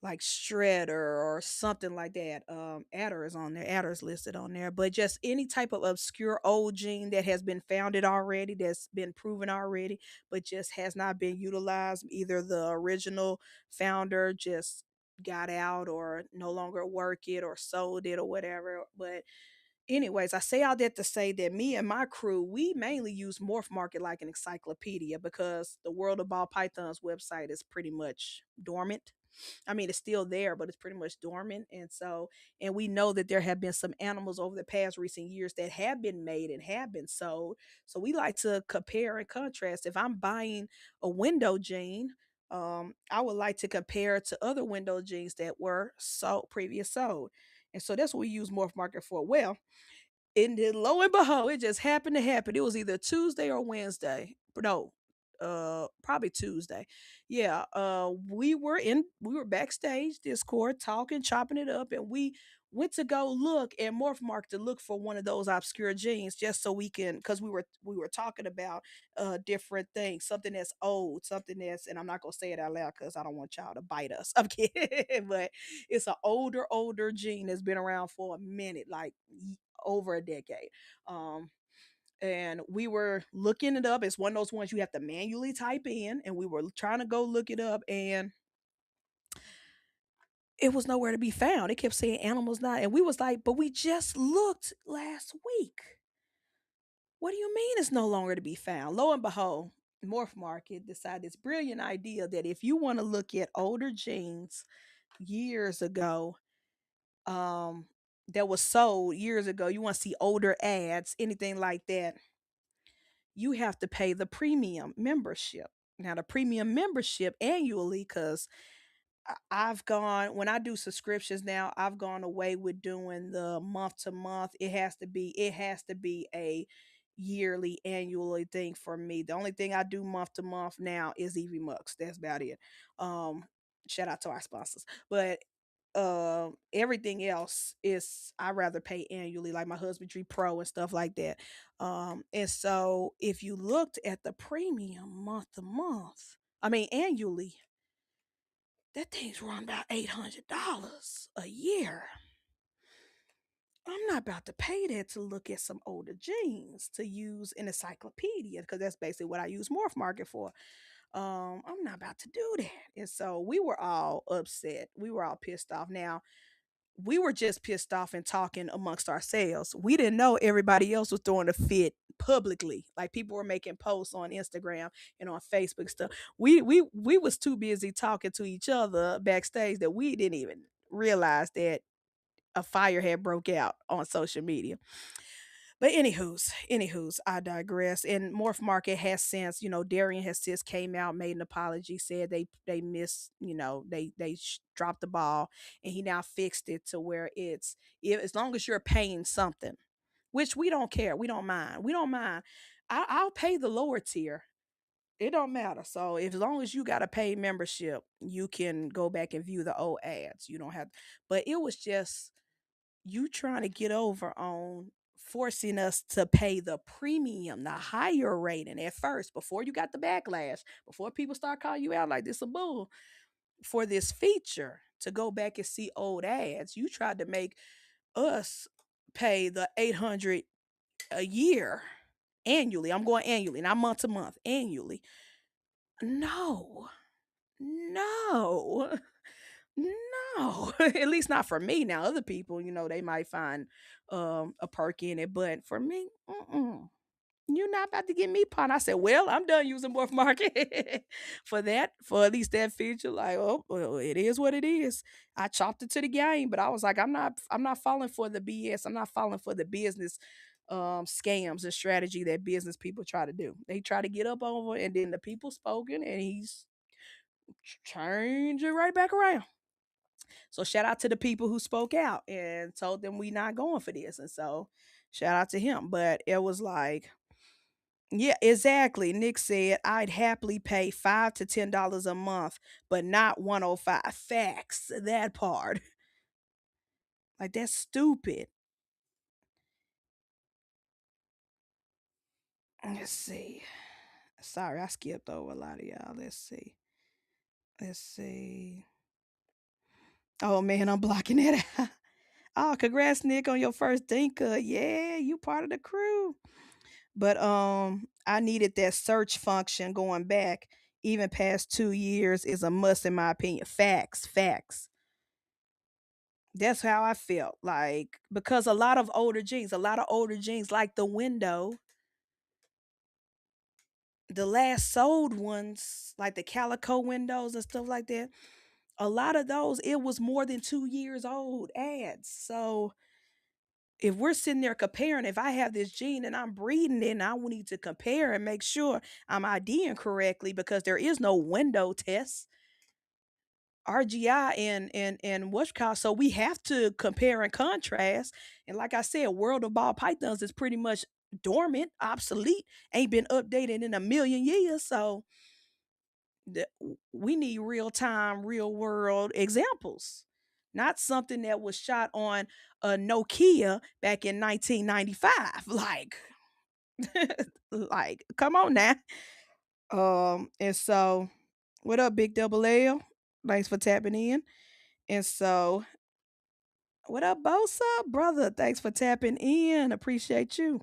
like Shredder or something like that. Adder is on there. Adder is listed on there. But just any type of obscure old gene that has been founded already, that's been proven already, but just has not been utilized. Either the original founder just got out or no longer work it or sold it or whatever. But Anyways, I say all that to say that me and my crew, we mainly use Morph Market like an encyclopedia because the World of Ball Python's website is pretty much dormant. I mean, it's still there, but it's pretty much dormant. And so, and we know that there have been some animals over the past recent years that have been made and have been sold. So we like to compare and contrast. If I'm buying a window gene, I would like to compare it to other window genes that were sold previous sold. And so that's what we use Morph Market for. Well, and then lo and behold, it just happened to happen. It was either Tuesday or Wednesday. No, probably Tuesday. Yeah. We were backstage Discord talking, chopping it up, and we went to go look at Morphmark to look for one of those obscure genes just so we can, because we were talking about different things, something that's old, something that's, and I'm not gonna say it out loud because I don't want y'all to bite us. I'm kidding. But it's an older gene that's been around for a minute, like over a decade. Um, and we were looking it up. It's one of those ones you have to manually type in, and we were trying to go look it up, and it was nowhere to be found. It kept saying animals not, and we was like, but we just looked last week. What do you mean it's no longer to be found? Lo and behold, Morph Market decided this brilliant idea that if you want to look at older genes years ago, um, that was sold years ago, you want to see older ads, anything like that, you have to pay the premium membership. Now, the premium membership annually, because I've gone, when I do subscriptions now, I've gone away with doing the month to month. It has to be a yearly, annually thing for me. The only thing I do month to month now is EV Mux. That's about it. Um, Shout out to our sponsors. But everything else is I rather pay annually, like my husbandry pro and stuff like that. And so if you looked at the premium month to month, I mean annually, that thing's run about $800 a year. I'm not about to pay that to look at some older genes to use an encyclopedia, because that's basically what I use Morph Market for. I'm not about to do that. And so we were all upset. We were all pissed off. Now, we were just pissed off and talking amongst ourselves. We didn't know everybody else was throwing a fit publicly. Like people were making posts on Instagram and on Facebook stuff. We was too busy talking to each other backstage that we didn't even realize that a fire had broke out on social media. But anywho's, I digress. And Morph Market has since, Darian has since came out, made an apology, said they missed, dropped the ball, and he now fixed it to where it's, if, as long as you're paying something, which we don't care, we don't mind. I'll pay the lower tier. It don't matter. So if, as long as you got a paid membership, you can go back and view the old ads. You don't have, but it was just you trying to get over on forcing us to pay the premium, the higher rating at first, before you got the backlash, before people start calling you out like this a bull for this feature to go back and see old ads. You tried to make us pay the 800 a year annually. I'm going annually, not month to month, annually. No, no. No, at least not for me. Now, other people, they might find a perk in it, but for me, you're not about to get me pawned. I said, well, I'm done using Morph Market for that, for at least that feature. Like, oh, well, it is what it is. I chopped it to the game, but I was like, I'm not falling for the BS. I'm not falling for the business scams and strategy that business people try to do. They try to get up over, and then the people spoken, and he's changed it right back around. So shout out to the people who spoke out and told them we not going for this. And so shout out to him. But it was like, yeah, exactly. Nick said I'd happily pay $5 to $10 a month, but not 105. Facts. That part. Like that's stupid. Let's see. Sorry, I skipped over a lot of y'all. Let's see. Let's see. Oh man, I'm blocking that out. Oh, congrats, Nick, on your first dinka. Yeah, you part of the crew. But I needed that search function going back even past 2 years is a must in my opinion. Facts, facts. That's how I felt. Like, because a lot of older jeans, like the window, the last sold ones, like the calico windows and stuff like that, a lot of those, it was more than 2 years old ads. So if we're sitting there comparing, if I have this gene and I'm breeding it, and I will need to compare and make sure I'm IDing correctly, because there is no window test, RGI and what's called. So we have to compare and contrast. And like I said, World of Ball Pythons is pretty much dormant, obsolete, ain't been updated in a million years. So we need real time, real world examples, not something that was shot on a Nokia back in 1995. Like, like, come on now. And so, what up, Big Double L? Thanks for tapping in. And so, what up, Bosa? Brother, thanks for tapping in. Appreciate you.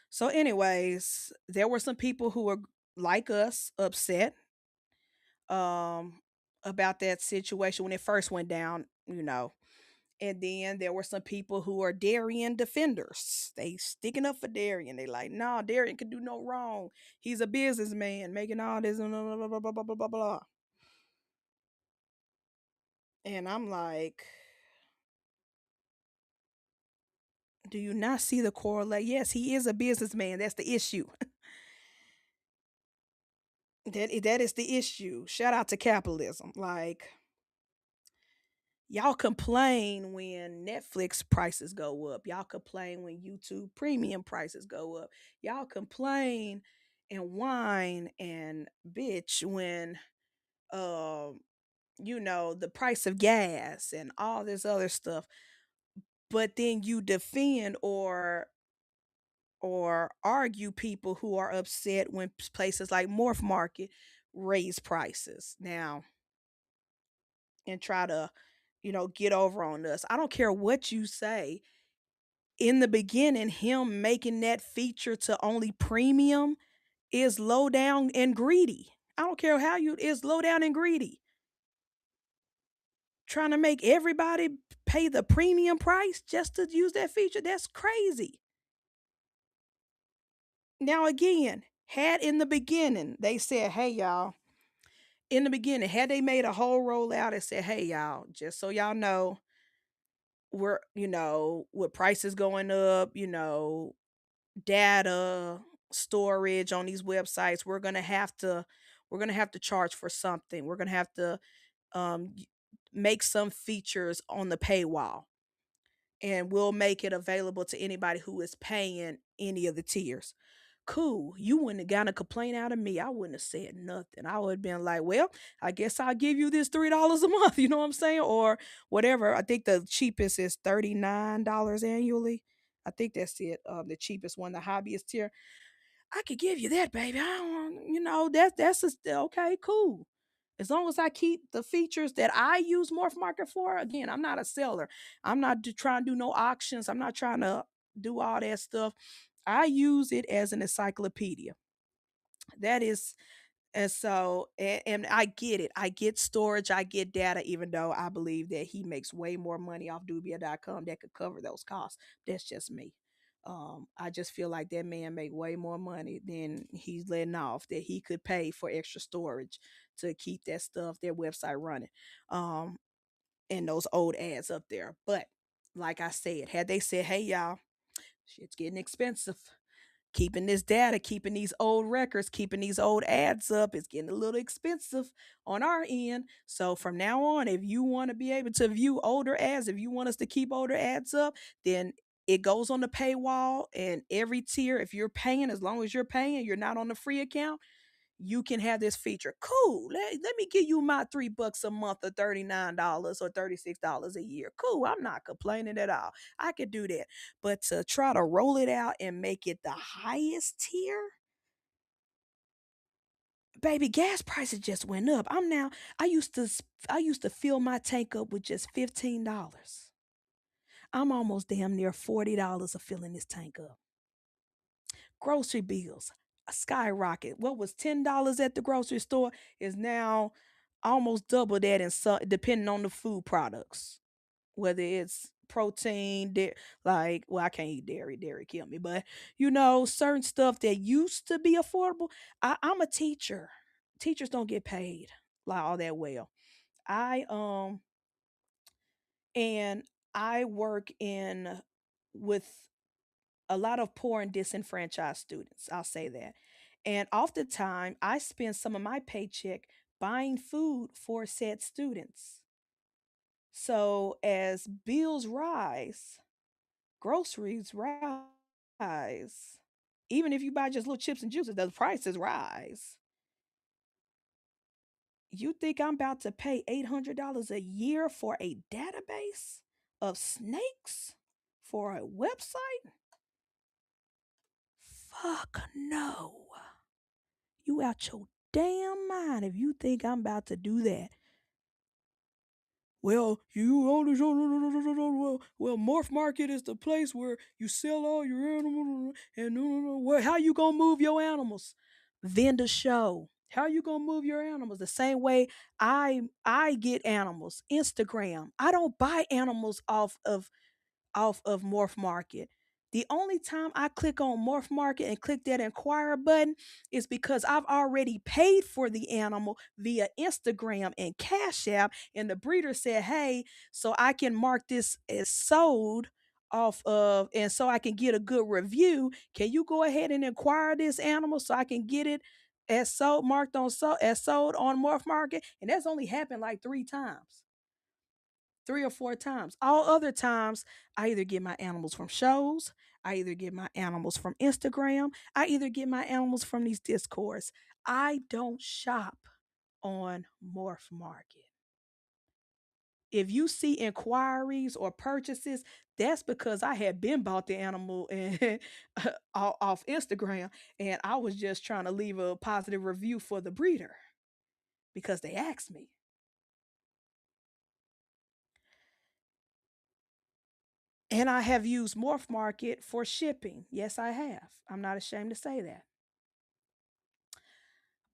So, anyways, there were some people who were like us, upset um about that situation when it first went down, you know. And then there were some people who are Darian defenders. They sticking up for Darian. They like, no, Darian can do no wrong. He's a businessman making all this blah, blah, blah, blah, blah, blah, blah, blah. And I'm like, do you not see the correlate? Yes, he is a businessman. That's the issue. That is the issue. Shout out to capitalism. Like, y'all complain when Netflix prices go up. Y'all complain when YouTube premium prices go up. Y'all complain and whine and bitch when the price of gas and all this other stuff. But then you defend or argue people who are upset when places like Morph Market raise prices now and try to, get over on us. I don't care what you say. In the beginning, him making that feature to only premium is low down and greedy. I don't care how you is low down and greedy. Trying to make everybody pay the premium price just to use that feature. That's crazy. Now again, had in the beginning, they said, hey y'all, in the beginning, had they made a whole rollout and said, hey y'all, just so y'all know, we're, with prices going up, data storage on these websites, we're going to have to charge for something. We're going to have to make some features on the paywall, and we'll make it available to anybody who is paying any of the tiers. Cool. You wouldn't have gotten a complaint out of me. I wouldn't have said nothing. I would have been like, well, I guess I'll give you this $3 a month. You know what I'm saying? Or whatever. I think the cheapest is $39 annually. I think that's it. The cheapest one, the hobbyist tier. I could give you that, baby. I don't, okay, cool. As long as I keep the features that I use Morph Market for, again, I'm not a seller. I'm not trying to do no auctions. I'm not trying to do all that stuff. I use it as an encyclopedia. That is, and I get it. I get storage, I get data, even though I believe that he makes way more money off Dubia.com that could cover those costs. That's just me. I just feel like that man make way more money than he's letting off that he could pay for extra storage to keep their website running. Um, and those old ads up there. But like I said, had they said, hey y'all, shit's getting expensive, keeping this data, keeping these old records, keeping these old ads up, it's getting a little expensive on our end. So from now on, if you want to be able to view older ads, if you want us to keep older ads up, then it goes on the paywall. And every tier, if you're paying, as long as you're paying, you're not on the free account, you can have this feature. Cool. Let me give you my $3 a month or $39 or $36 a year. Cool. I'm not complaining at all. I could do that. But to try to roll it out and make it the highest tier, baby, gas prices just went up. I used to I used to fill my tank up with just $15. I'm almost damn near $40 of filling this tank up. Grocery bills skyrocket. What was $10 at the grocery store is now almost double that, in some, depending on the food products. whether it's protein, like, well, I can't eat dairy, dairy kill me, but certain stuff that used to be affordable. I'm a teacher. Teachers don't get paid like all that well. I and I work in with a lot of poor and disenfranchised students. I'll say that. And oftentimes I spend some of my paycheck buying food for said students. So as bills rise, groceries rise. Even if you buy just little chips and juices, the prices rise. You think I'm about to pay $800 a year for a database of snakes for a website? Fuck no. You out your damn mind if you think I'm about to do that. Well, you only well, Morph Market is the place where you sell all your animals and well, how you gonna move your animals? Vendor show. How you gonna move your animals? The same way I get animals. Instagram. I don't buy animals off of Morph Market. The only time I click on Morph Market and click that inquire button is because I've already paid for the animal via Instagram and Cash App. And the breeder said, hey, so I can mark this as sold off of, and so I can get a good review. Can you go ahead and inquire this animal so I can get it as sold, marked on so as sold on Morph Market? And that's only happened like 3 times, 3 or 4 times. All other times, I either get my animals from shows, I either get my animals from Instagram, I either get my animals from these discords. I don't shop on Morph Market. If you see inquiries or purchases, that's because I had been bought the animal and off Instagram, and I was just trying to leave a positive review for the breeder because they asked me. And I have used Morph Market for shipping. Yes, I have. I'm not ashamed to say that.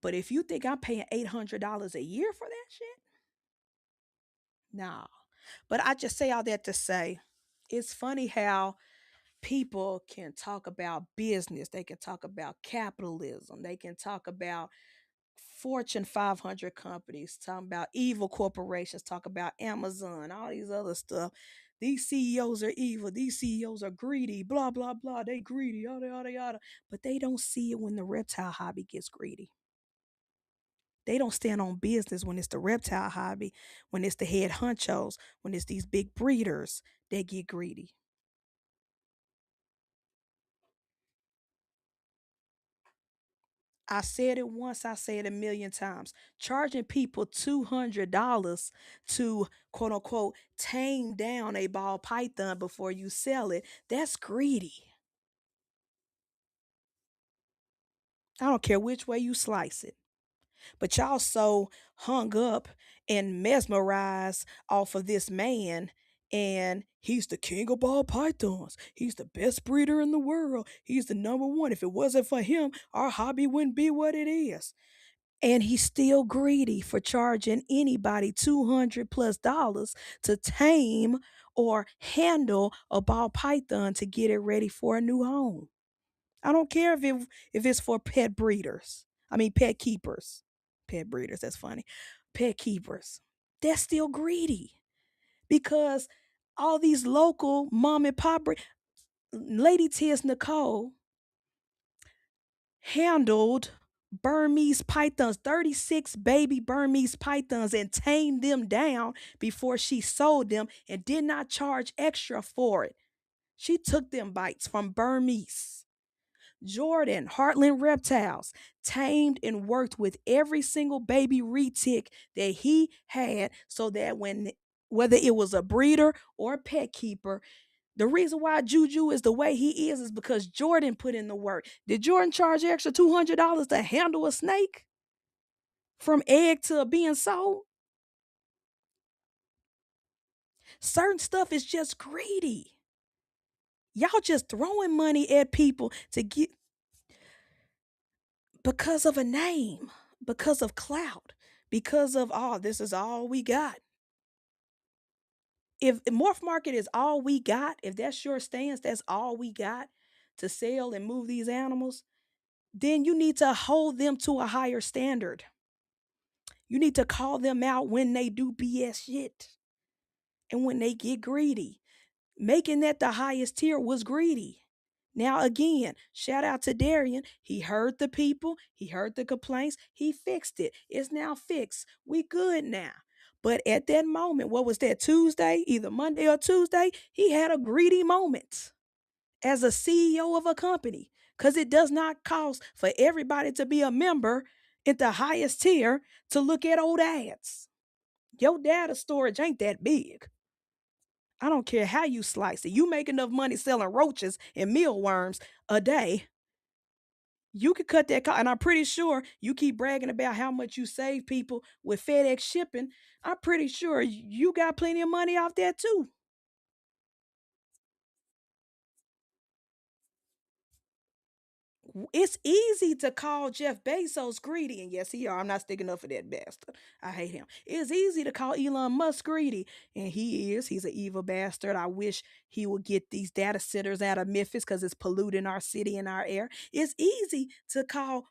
But if you think I'm paying $800 a year for that shit, nah. But I just say all that to say it's funny how people can talk about business, they can talk about capitalism, they can talk about Fortune 500 companies, talking about evil corporations, talk about Amazon, all these other stuff. These CEOs are evil. These CEOs are greedy. Blah blah blah. They greedy. Yada yada yada. But they don't see it when the reptile hobby gets greedy. They don't stand on business when it's the reptile hobby, when it's the head honchos, when it's these big breeders that get greedy. I said it once, I say it a million times. Charging people $200 to quote unquote tame down a ball python before you sell it, that's greedy. I don't care which way you slice it. But y'all so hung up and mesmerized off of this man. And he's the king of ball pythons. He's the best breeder in the world. He's the number one. If it wasn't for him, our hobby wouldn't be what it is. And he's still greedy for charging anybody 200 plus dollars to tame or handle a ball python to get it ready for a new home. I don't care if it's for pet breeders. I mean pet keepers. Pet breeders, that's funny. Pet keepers. They're still greedy because all these local mom and pop Lady Tis Nicole handled Burmese pythons, 36 baby Burmese pythons, and tamed them down before she sold them and did not charge extra for it. She took them bites from Burmese. Jordan, Heartland Reptiles, tamed and worked with every single baby retic that he had so that when whether it was a breeder or a pet keeper, the reason why Juju is the way he is because Jordan put in the work. Did Jordan charge extra $200 to handle a snake from egg to being sold? Certain stuff is just greedy. Y'all just throwing money at people to get because of a name, because of clout, because of, oh, this is all we got. If Morph Market is all we got, if that's your stance, that's all we got to sell and move these animals, then you need to hold them to a higher standard. You need to call them out when they do BS shit and when they get greedy. Making that the highest tier was greedy. Now, again, shout out to Darian. He heard the people, he heard the complaints, he fixed it. It's now fixed. We good now. But at that moment, what was that, Tuesday, either Monday or Tuesday, he had a greedy moment as a CEO of a company because it does not cost for everybody to be a member at the highest tier to look at old ads. Your data storage ain't that big. I don't care how you slice it. You make enough money selling roaches and mealworms a day. You could cut that cost. And I'm pretty sure you keep bragging about how much you save people with FedEx shipping. I'm pretty sure you got plenty of money off that too. It's easy to call Jeff Bezos greedy, and yes, he are. I'm not sticking up for that bastard. I hate him. It's easy to call Elon Musk greedy, and he is. He's an evil bastard. I wish he would get these data centers out of Memphis because it's polluting our city and our air. It's easy to call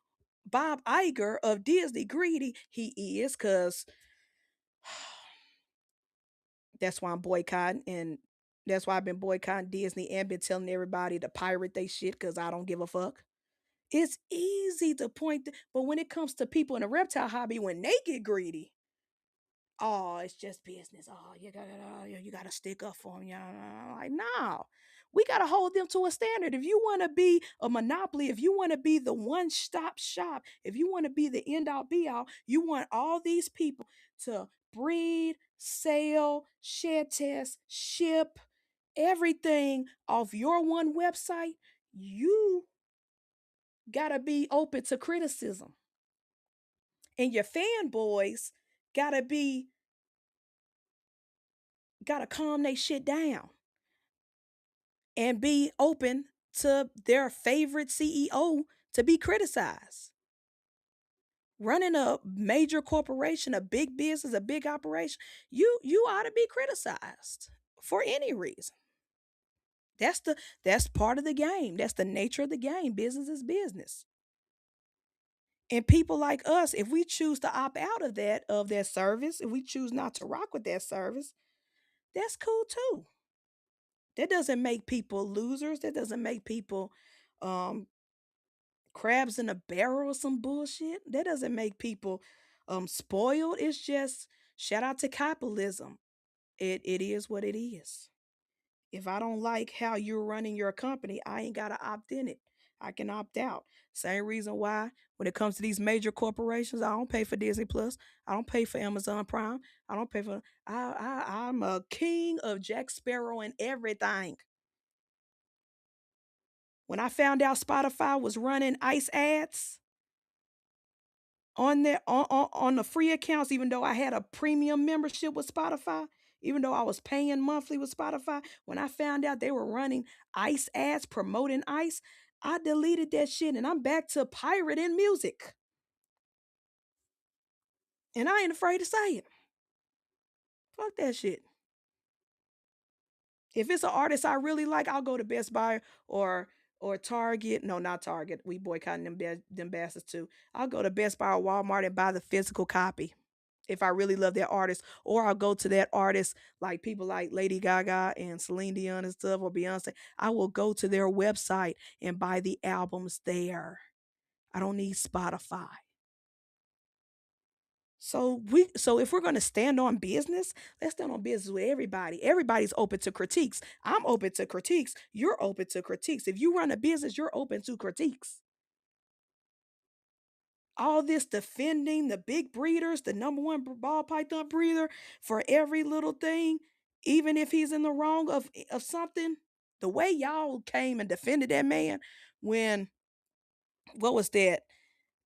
Bob Iger of Disney greedy. He is, because that's why I'm boycotting, and that's why I've been boycotting Disney and been telling everybody to pirate they shit because I don't give a fuck. It's easy to point, but when it comes to people in the reptile hobby, when they get greedy, oh, it's just business. Oh, you gotta stick up for them. Yeah, like no, we gotta hold them to a standard. If you want to be a monopoly, if you want to be the one stop shop, if you want to be the end all be all, you want all these people to breed, sell, shed test, ship everything off your one website. You gotta be open to criticism. And your fanboys gotta be gotta calm they shit down and be open to their favorite CEO to be criticized. Running a major corporation, a big business, a big operation, you ought to be criticized for any reason. That's part of the game. That's the nature of the game. Business is business. And people like us, if we choose to opt out of that service, if we choose not to rock with that service, that's cool too. That doesn't make people losers. That doesn't make people um crabs in a barrel or some bullshit. That doesn't make people spoiled. It's just shout out to capitalism. It is what it is. If I don't like how you're running your company, I ain't gotta opt in it. I can opt out. Same reason why when it comes to these major corporations, I don't pay for Disney Plus. I don't pay for Amazon Prime. I don't pay for. I'm a king of Jack Sparrow and everything. When I found out Spotify was running ice ads on their on the free accounts, even though I had a premium membership with Spotify, even though I was paying monthly with Spotify, when I found out they were running ice ads promoting ice, I deleted that shit and I'm back to pirating music. And I ain't afraid to say it. Fuck that shit. If it's an artist I really like, I'll go to Best Buy or Target. No, not Target. We boycotting them bastards too. I'll go to Best Buy or Walmart and buy the physical copy if I really love that artist. Or I'll go to that artist, like people like Lady Gaga and Celine Dion and stuff, or Beyonce. I will go to their website and buy the albums there. I don't need Spotify. So if we're gonna stand on business, let's stand on business with everybody. Everybody's open to critiques. I'm open to critiques. You're open to critiques. If you run a business, you're open to critiques. All this defending the big breeders, the number one ball python breeder for every little thing, even if he's in the wrong of something. The way y'all came and defended that man when what was that?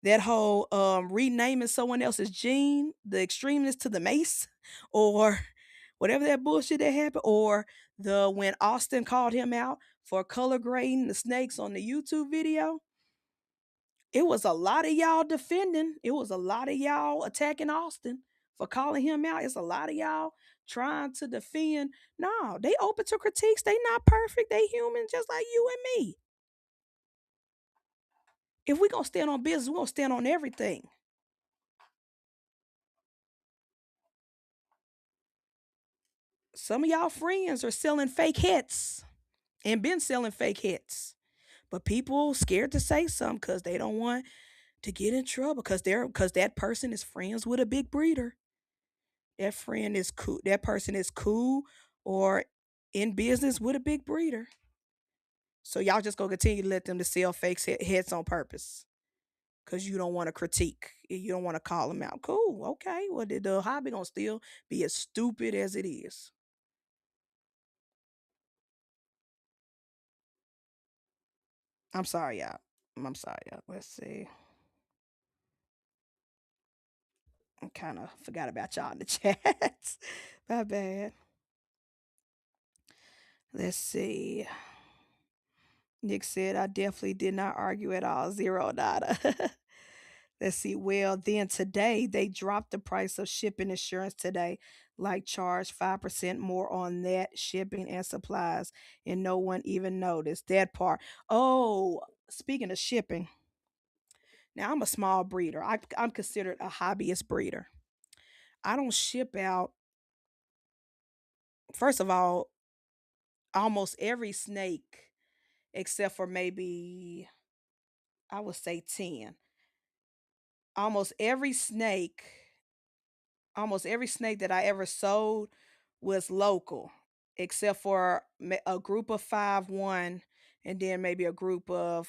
That whole renaming someone else's gene, the extremeness to the mace, or whatever that bullshit that happened, or the when Austin called him out for color grading the snakes on the YouTube video. It was a lot of y'all defending. It was a lot of y'all attacking Austin for calling him out. It's a lot of y'all trying to defend. No, they open to critiques. They not perfect. They human just like you and me. If we gonna stand on business, we gonna stand on everything. Some of y'all friends are selling fake hits and been selling fake hits. But people scared to say something because they don't want to get in trouble because that person is friends with a big breeder. That friend is cool. That person is cool or in business with a big breeder. So y'all just gonna continue to let them to sell fake heads on purpose because you don't want to critique. You don't want to call them out. Cool. Okay. Well, the hobby gonna still be as stupid as it is. I'm sorry, y'all. I'm sorry, y'all. Let's see. I kind of forgot about y'all in the chat. My bad. Let's see. Nick said, I definitely did not argue at all. Zero nada. Let's see. Well, then today they dropped the price of shipping insurance today, like charge 5% more on that shipping and supplies, and no one even noticed that part. Oh, speaking of shipping, now I'm a small breeder. I'm considered a hobbyist breeder. I don't ship out, first of all, almost every snake, except for maybe, I would say 10. Almost every snake almost every snake that I ever sold was local, except for a group of five one, and then maybe a group of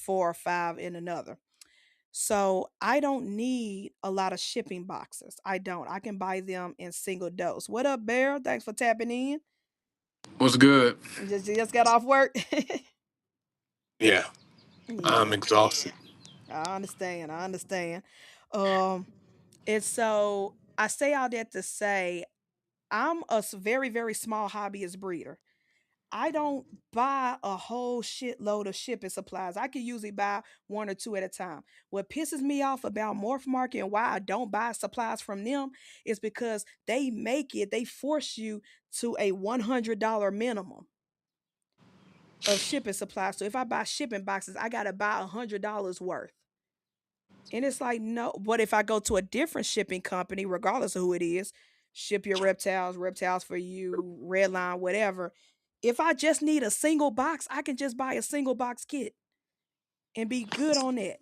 four or five in another. So I don't need a lot of shipping boxes. I don't. I can buy them in single dose. What up, Bear? Thanks for tapping in.
What's good?
Just got off work.
Yeah, I'm
Yeah,
exhausted.
I understand. I understand. Um, and so I say all that to say I'm a very, very small hobbyist breeder. I don't buy a whole shitload of shipping supplies. I can usually buy one or two at a time. What pisses me off about Morph Market and why I don't buy supplies from them is because they force you to a $100 minimum of shipping supplies. So if I buy shipping boxes, I got to buy $100 worth. And it's like, no, but if I go to a different shipping company, regardless of who it is, ship your reptiles, reptiles for you, Redline, whatever. If I just need a single box, I can just buy a single box kit and be good on that.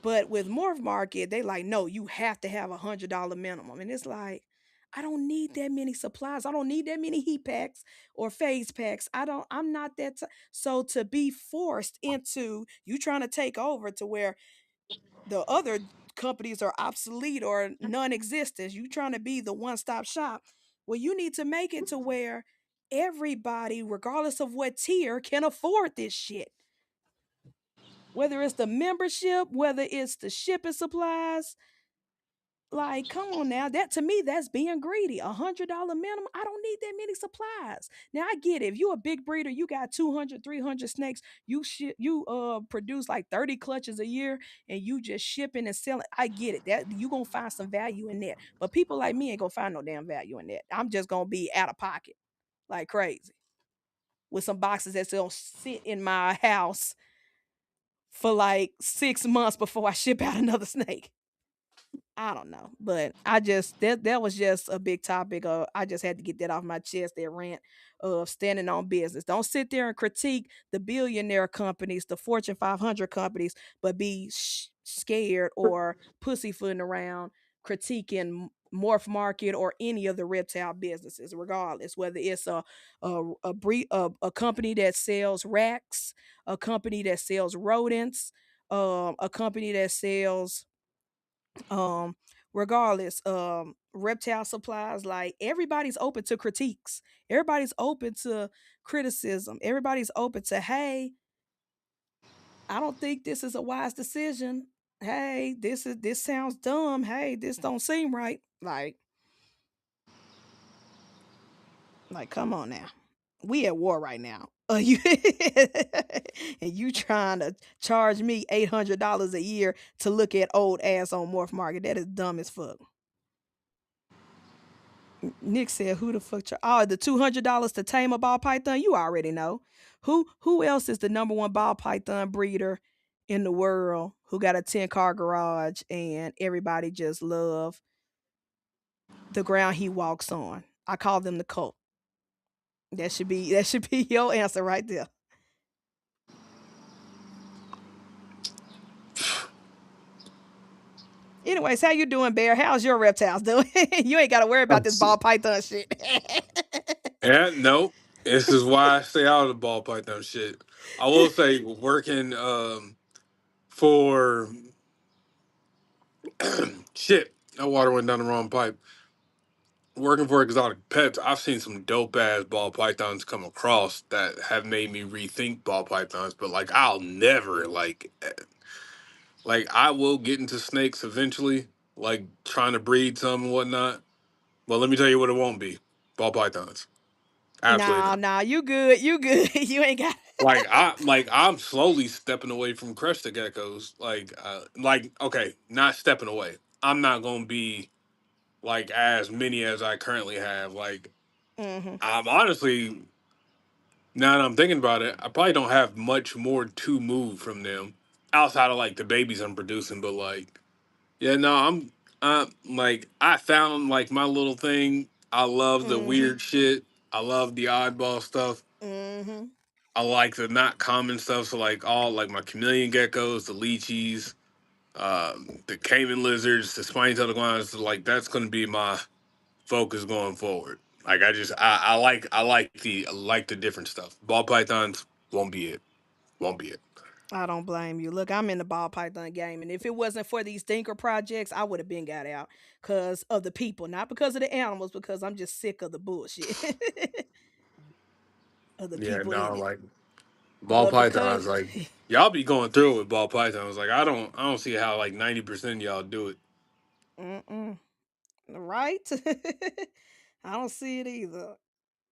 But with Morph Market, they like, no, you have to have $100 minimum. And it's like, I don't need that many supplies. I don't need that many heat packs or phase packs. I'm not that. So to be forced into you trying to take over to where the other companies are obsolete or non-existent. You trying to be the one-stop shop. Well, you need to make it to where everybody, regardless of what tier, can afford this shit. Whether it's the membership, whether it's the shipping supplies, like, come on now. That to me, that's being greedy. $100 minimum. I don't need that many supplies. Now I get it. If you're a big breeder, you got 200, 300 snakes. You produce like 30 clutches a year, and you just shipping and selling. I get it. That you gonna find some value in that. But people like me ain't gonna find no damn value in that. I'm just gonna be out of pocket like crazy with some boxes that's gonna sit in my house for like 6 months before I ship out another snake. I don't know, but I just that was just a big topic. I just had to get that off my chest. That rant of standing on business. Don't sit there and critique the billionaire companies, the Fortune 500 companies, but be scared or pussyfooting around critiquing Morph Market or any of the reptile businesses, regardless whether it's a company that sells racks, a company that sells rodents, a company that sells um regardless reptile supplies. Like, everybody's open to critiques, everybody's open to criticism, everybody's open to, hey, I don't think this is a wise decision. Hey, this sounds dumb. Hey, this don't seem right. Like, come on now, we at war right now. You and you trying to charge me $800 a year to look at old ass on Morph Market? That is dumb as fuck. Nick said, "Who the fuck? Oh, the $200 to tame a ball python. You already know who else is the number one ball python breeder in the world who got a 10 car garage and everybody just love the ground he walks on. I call them the cult. That should be your answer right there. Anyways, how you doing, Bear? How's your reptiles doing? You ain't got to worry about this ball python shit.
Yeah, no. This is why I stay out of the ball python shit. I will say, working for shit, that water went down the wrong pipe. Working for exotic pets, I've seen some dope ass ball pythons come across that have made me rethink ball pythons. But like, I'll never like I will get into snakes eventually, like trying to breed some and whatnot. But let me tell you what it won't be: ball pythons. Absolutely
Nah,
not.
nah, you good. You good. You ain't got.
I'm slowly stepping away from crested geckos. Like okay, not stepping away. I'm not gonna be like as many as I currently have. Like
Mm-hmm.
I'm honestly, now that I'm thinking about it, I probably don't have much more to move from them outside of like the babies I'm producing. But like, yeah, no, like I found like my little thing. I love the
Mm-hmm.
weird shit. I love the oddball stuff.
Mm-hmm.
I like the not common stuff. So like all like my chameleon geckos, the lychees, the caiman lizards, the spiny-tailed iguanas. Like that's going to be my focus going forward. Like I like the different stuff. Ball pythons won't be it. Won't be it.
I don't blame you. Look, I'm in the ball python game, and if it wasn't for these thinker projects, I would have been got out because of the people, not because of the animals, because I'm just sick of the bullshit of the
Yeah,
people in
no,
it.
like ball
But because
pythons. Like y'all be going through it with ball pythons. Like I don't see how like 90% of y'all do it.
mm-mm, right, I don't see it either.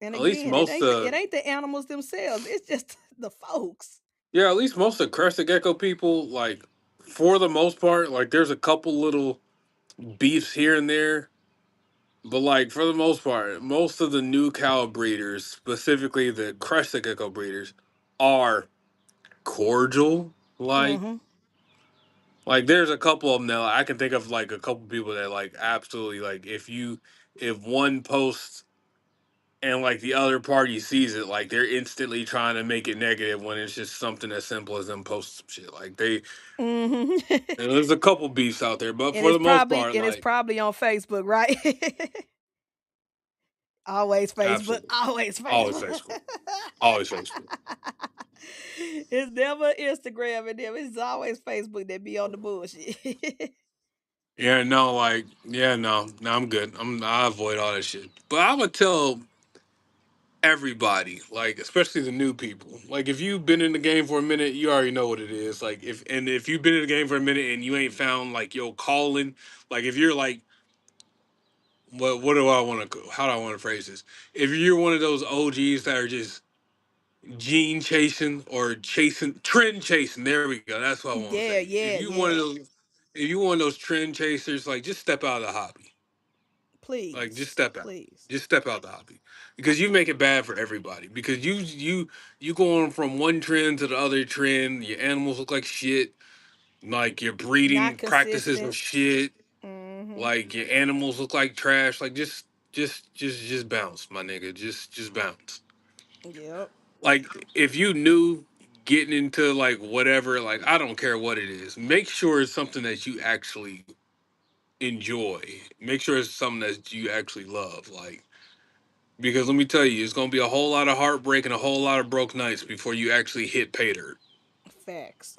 And
At least
again, it
most
ain't it ain't the animals themselves. It's just the folks.
yeah, at least most of the crested gecko people, like for the most part, like there's a couple little beefs here and there. But like for the most part, most of the new cow breeders, specifically the crested gecko breeders, are cordial.
Mm-hmm.
Like there's a couple of them that I can think of, like a couple people that like absolutely like if one posts and like the other party sees it, like they're instantly trying to make it negative when it's just something as simple as them posting some shit. Like they
Mm-hmm.
and there's a couple beefs out there, but
and
for
it's
the most
probably
part,
and it's
like
probably on Facebook, right? Always Facebook.
absolutely,
Always
always
Facebook.
Facebook, always Facebook.
It's never Instagram and them. It's always Facebook that be on the bullshit.
Yeah, no, like, yeah, no, I'm good. I avoid all that shit. But I would tell everybody, like, especially the new people, like, if you've been in the game for a minute, you already know what it is. Like, if you've been in the game for a minute and you ain't found like your calling, like, if you're like, what do I want to, how do I want to phrase this? If you're one of those OGs that are just gene chasing or chasing trend chasing, there we go. That's what I want to
Yeah,
say.
yeah, yeah.
If you one of those trend chasers, like, just step out of the hobby. Like just
Please,
step out.
please.
Just step out the hobby. Because you make it bad for everybody. Because you going from one trend to the other trend, your animals look like shit, like your
Not
breeding practices are
consistent.
shit,
Mm-hmm.
like your animals look like trash. Like just bounce, my nigga. Just bounce.
Yep.
Like if you knew getting into like whatever, like I don't care what it is, make sure it's something that you actually enjoy. Make sure it's something that you actually love. Like because let me tell you, it's gonna be a whole lot of heartbreak and a whole lot of broke nights before you actually hit pay dirt.
Facts.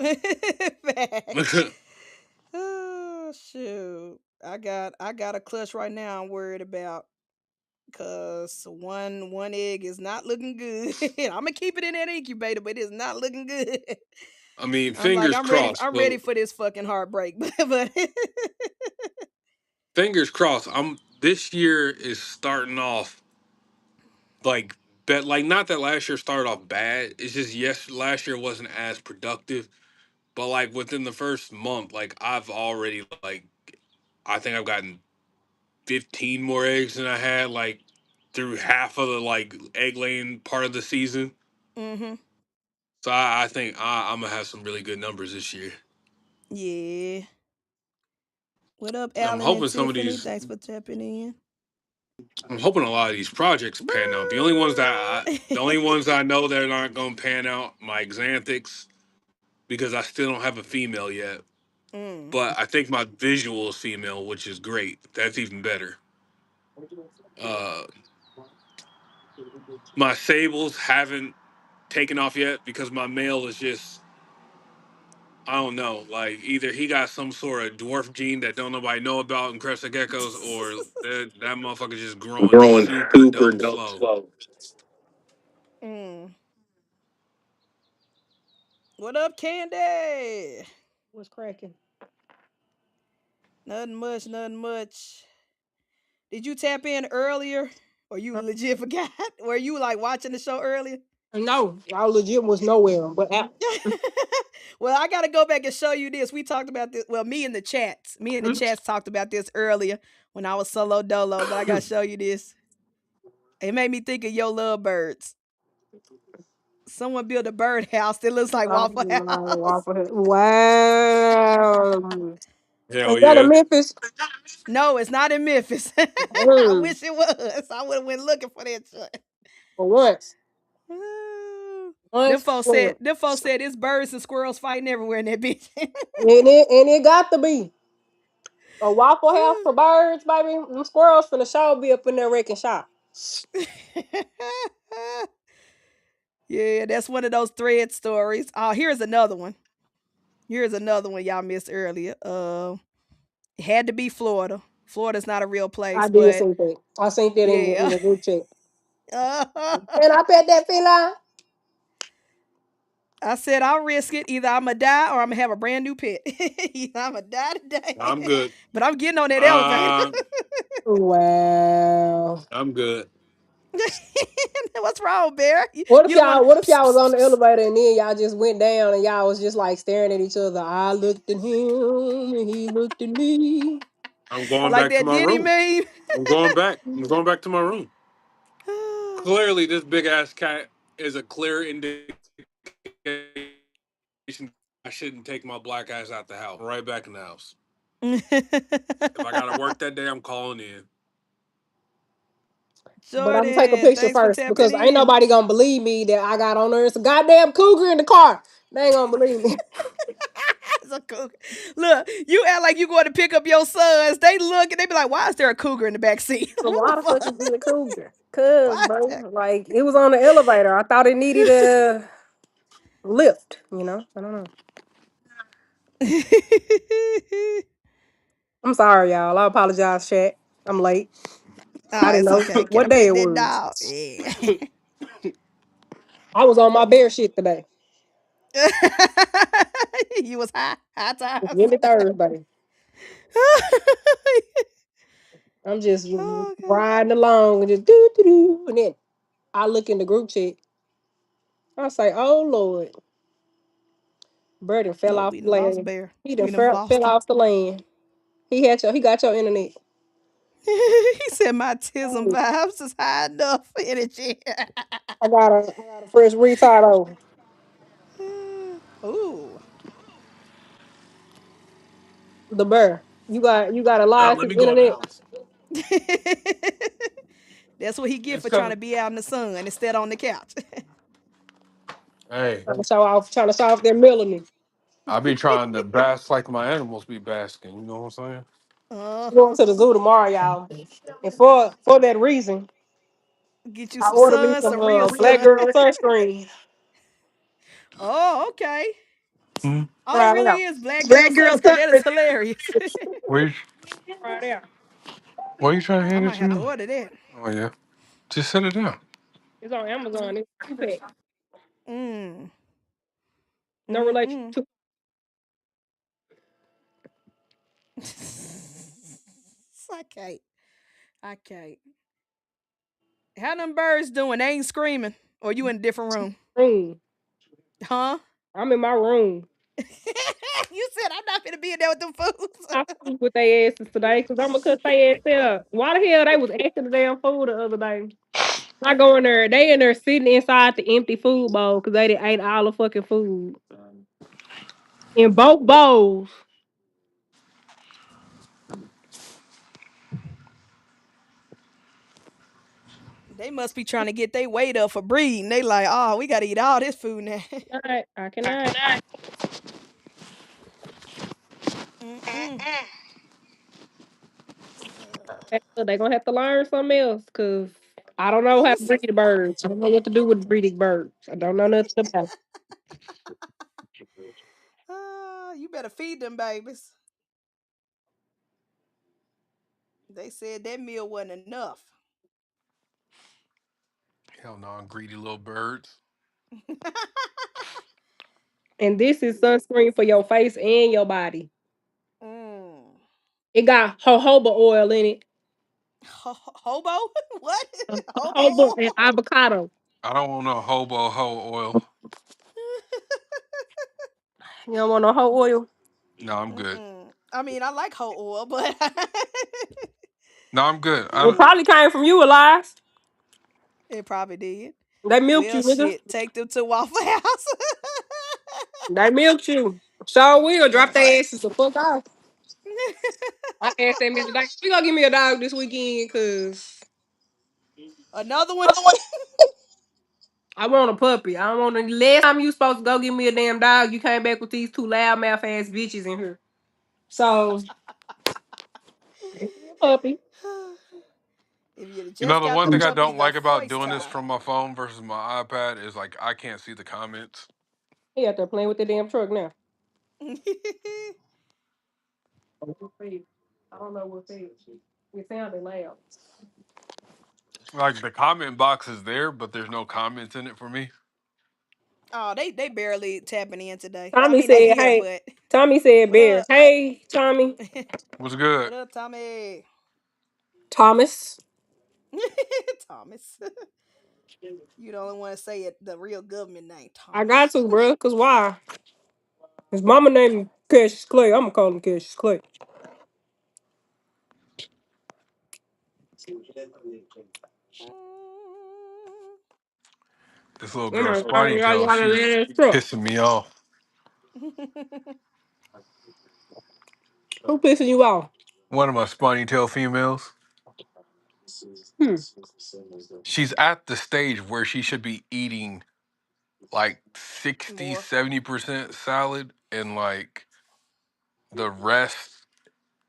Facts. Oh shoot. I got a clutch right now I'm worried about because one egg is not looking good. I'm gonna keep it in that incubator, but it's not looking good.
I mean,
I'm like,
fingers
I'm ready.
crossed,
I'm
but
ready for this fucking heartbreak. But
fingers crossed. I'm this year is starting off like bet like not that last year started off bad. It's just yes, last year wasn't as productive. But like within the first month, like I've already like I think I've gotten 15 more eggs than I had like through half of the like egg laying part of the season.
Mm-hmm.
So I think I'm gonna have some really good numbers this year.
Yeah. What up,
I'm
Alan and
hoping some of
Tiffany?
these.
Thanks for tapping in.
I'm hoping a lot of these projects pan out. The only ones I know that are not gonna pan out, my Xanthics, because I still don't have a female yet.
mm.
But I think my visual is female, which is great. That's even better. Uh, my sables haven't taken off yet because my male is just I don't know. Like either he got some sort of dwarf gene that don't nobody know about in crested geckos, or that motherfucker just growing
Growing
super
super
dope
dope
slow.
slow. Mm. What up, Candy?
What's cracking?
Nothing much, nothing much. Did you tap in earlier? Or you legit forgot? Were you like watching the show earlier?
No, I legit was nowhere. But
Well, I gotta go back and show you this. We talked about this. Well, me and the chats talked about this earlier when I was solo dolo, but I gotta show you this. It made me think of your love birds. Someone built a bird house that looks like Waffle House.
wow.
Hell
Is that a
yeah.
Memphis?
No, it's not in Memphis. I
Mm,
wish it was. I would have went looking for that shit.
for once.
Them
Once.
folks said
Well,
it's birds and squirrels fighting everywhere in that bitch.
and it got to be a Waffle House for birds, baby. Them squirrels finna show be up in there wrecking shop.
Yeah, that's one of those thread stories. Oh, here's another one. Here's another one y'all missed earlier. It had to be Florida. Florida's not a real
I
place,
did
but
see that. I seen that in
yeah.
the group chat. And I bet that feline.
I said I'll risk it. Either I'm gonna die or I'm gonna have a brand new pet. Either I'm gonna die
I'm
today,
good.
but I'm getting on that elevator.
Uh,
Wow.
I'm good.
What's wrong, Bear?
What if
You the one?
y'all what if y'all was on the elevator and then y'all just went down and y'all was just like staring at each other? I looked at him and he looked at me.
I'm going
Like
back to
that
my
Diddy
room.
meme?
I'm going back. I'm going back to my room. Clearly, this big ass cat is a clear indication I shouldn't take my black ass out the house. Right back in the house. If I gotta work that day, I'm calling in.
But I'm gonna take a
Jordan,
picture
thanks for
first
tapping
because ain't
in.
nobody gonna believe me that I got on there. It's a goddamn cougar in the car. They ain't gonna believe me.
It's a cougar. Look, you act like you going to pick up your sons. They look and they be like, "Why is there a cougar in the back seat?
So
What
why
the
the fuck
fuck?
is it a cougar? Cause,
Why is
bro,
there?"
like it was on the elevator. I thought it needed a lift. I don't know. I'm sorry, y'all. I apologize, chat. I'm late. I
Oh,
didn't
it's
know
okay. Can I
what day
pet
it
that
was.
dog? Yeah.
I was on my bear shit today.
You was high
It's
times.
really Thursday. I'm just
Oh god.
riding along and just do do do, and then I look in the group chat. I say, "Oh Lord, Burden fell
Nope,
off
we
the
done lost
land.
Bear.
He done
We done
fell
lost him.
off the land. He got your internet.
He said my tism
Hey,
vibes is high enough for energy.
I got a fresh retard over
Ooh.
the bear. You got a live
Let me go in the
internet.
house.
That's what he get
It's
for trying
coming.
to be out in the sun instead on the couch.
Hey,
Trying to show off their melanin.
I be trying to bask like my animals be basking. You know what I'm saying?
Going
Uh-huh.
to the zoo tomorrow, y'all. And for that reason,
Get you
I
some
ordered me
sun,
some
some real
black
sun.
girl sunscreen.
Oh, okay.
Hmm?
Oh, it
Try it
really
out.
is black girl
Black girl
sunscreen. That is
sunscreen.
hilarious.
Where you,
Try it out.
why you trying to
I
hand it
might
to
have to
me?
order that.
Oh yeah. Just set it down.
It's on Amazon. It's 2 pack.
Mm.
No relation.
Mm-mm. I can't. I can't. How them birds doing? They ain't screaming. Or you in a different room?
Room.
Huh?
I'm in my room.
You said I'm not gonna be in there with them fools.
I sleep with their asses today because I'm gonna cut their ass up. Why the hell they was acting the damn food the other day? I go in there, they in there sitting inside the empty food bowl because they done ate all the fucking food in both bowls.
They must be trying to get their weight up for breeding. They like, oh, we gotta eat all this food now.
I cannot.
Mm-mm.
They gonna have to learn something else because I don't know how to breed birds. I don't know what to do with breeding birds. I don't know nothing about
You better feed them babies. They said that meal wasn't enough.
Hell no, greedy little birds.
And this is sunscreen for your face and your body.
mm.
It got jojoba oil in it.
Hobo? What? Hobo
Jojoba
oil?
and avocado.
I don't want no hobo ho oil.
You don't want no whole oil?
No, I'm good.
Mm-mm. I mean, I like whole oil, but
No, I'm good.
It probably came from you, Elias.
it probably did.
They milked
Well,
you, nigga.
shit. Take them to Waffle House.
They milked you. So will drop their asses the fuck off. I asked that Mr. Dog, you gonna give me a dog this weekend? Cause
Another one.
I want a puppy. I don't want the last time you supposed to go get me a damn dog, you came back with these two loudmouth ass bitches in here. So puppy.
If you'd
You know,
just
the
got
one
the
thing I
puppy
don't like
the
about
first
doing this
time.
from my phone versus my iPad is like I can't see the comments.
He out there playing with the damn truck now. I don't know what it is. It sounded loud.
Like the comment box is there, but there's no comments in it for me.
Oh, they barely tapping in today. I
Tommy
mean, they
said,
is,
hey,
but
Tommy said,
what
Bear,
up?
hey, Tommy.
What's good?
What up, Tommy?
Thomas.
Thomas. You the only one to say it the real government name,
I got
Thomas.
to, bro, because why? His mama named him Cassius Clay. I'm going to call him Cassius Clay.
This little
I'm
girl
going to
Spawny
you
Tail,
how to
she's
land this truck.
pissing me off.
Who pissing you off?
One of my Spawny Tail females.
Hmm.
She's at the stage where she should be eating like 60,
More.
70% salad and like the rest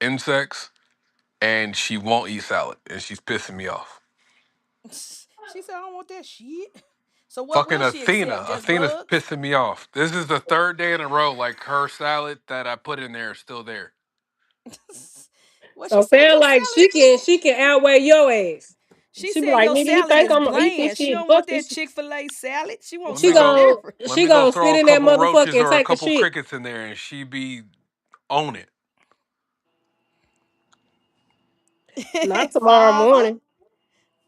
insects, and she won't eat salad, and she's pissing me off.
She said, I don't want that shit. So what
Fucking
will she accept?
Athena.
Just
Athena's
bugs?
pissing me off. This is the third day in a row, like her salad that I put in there is still there.
What she
So
said,
sound
your
like
salad.
she can outweigh your ass.
She
She be
said
like,
your
nigga, you
salad
think
is
I'm gonna eat this
bland. She
shit?
don't want
Fuck
that
this.
Chick-fil-A salad. She wants
Let me
something
go.
She
different.
Let me go
gonna
throw
sit
a
in that
couple
motherfucker
roaches
and
or a
take a
couple
shit.
crickets in there, and she be own it.
Not tomorrow
Father.
morning.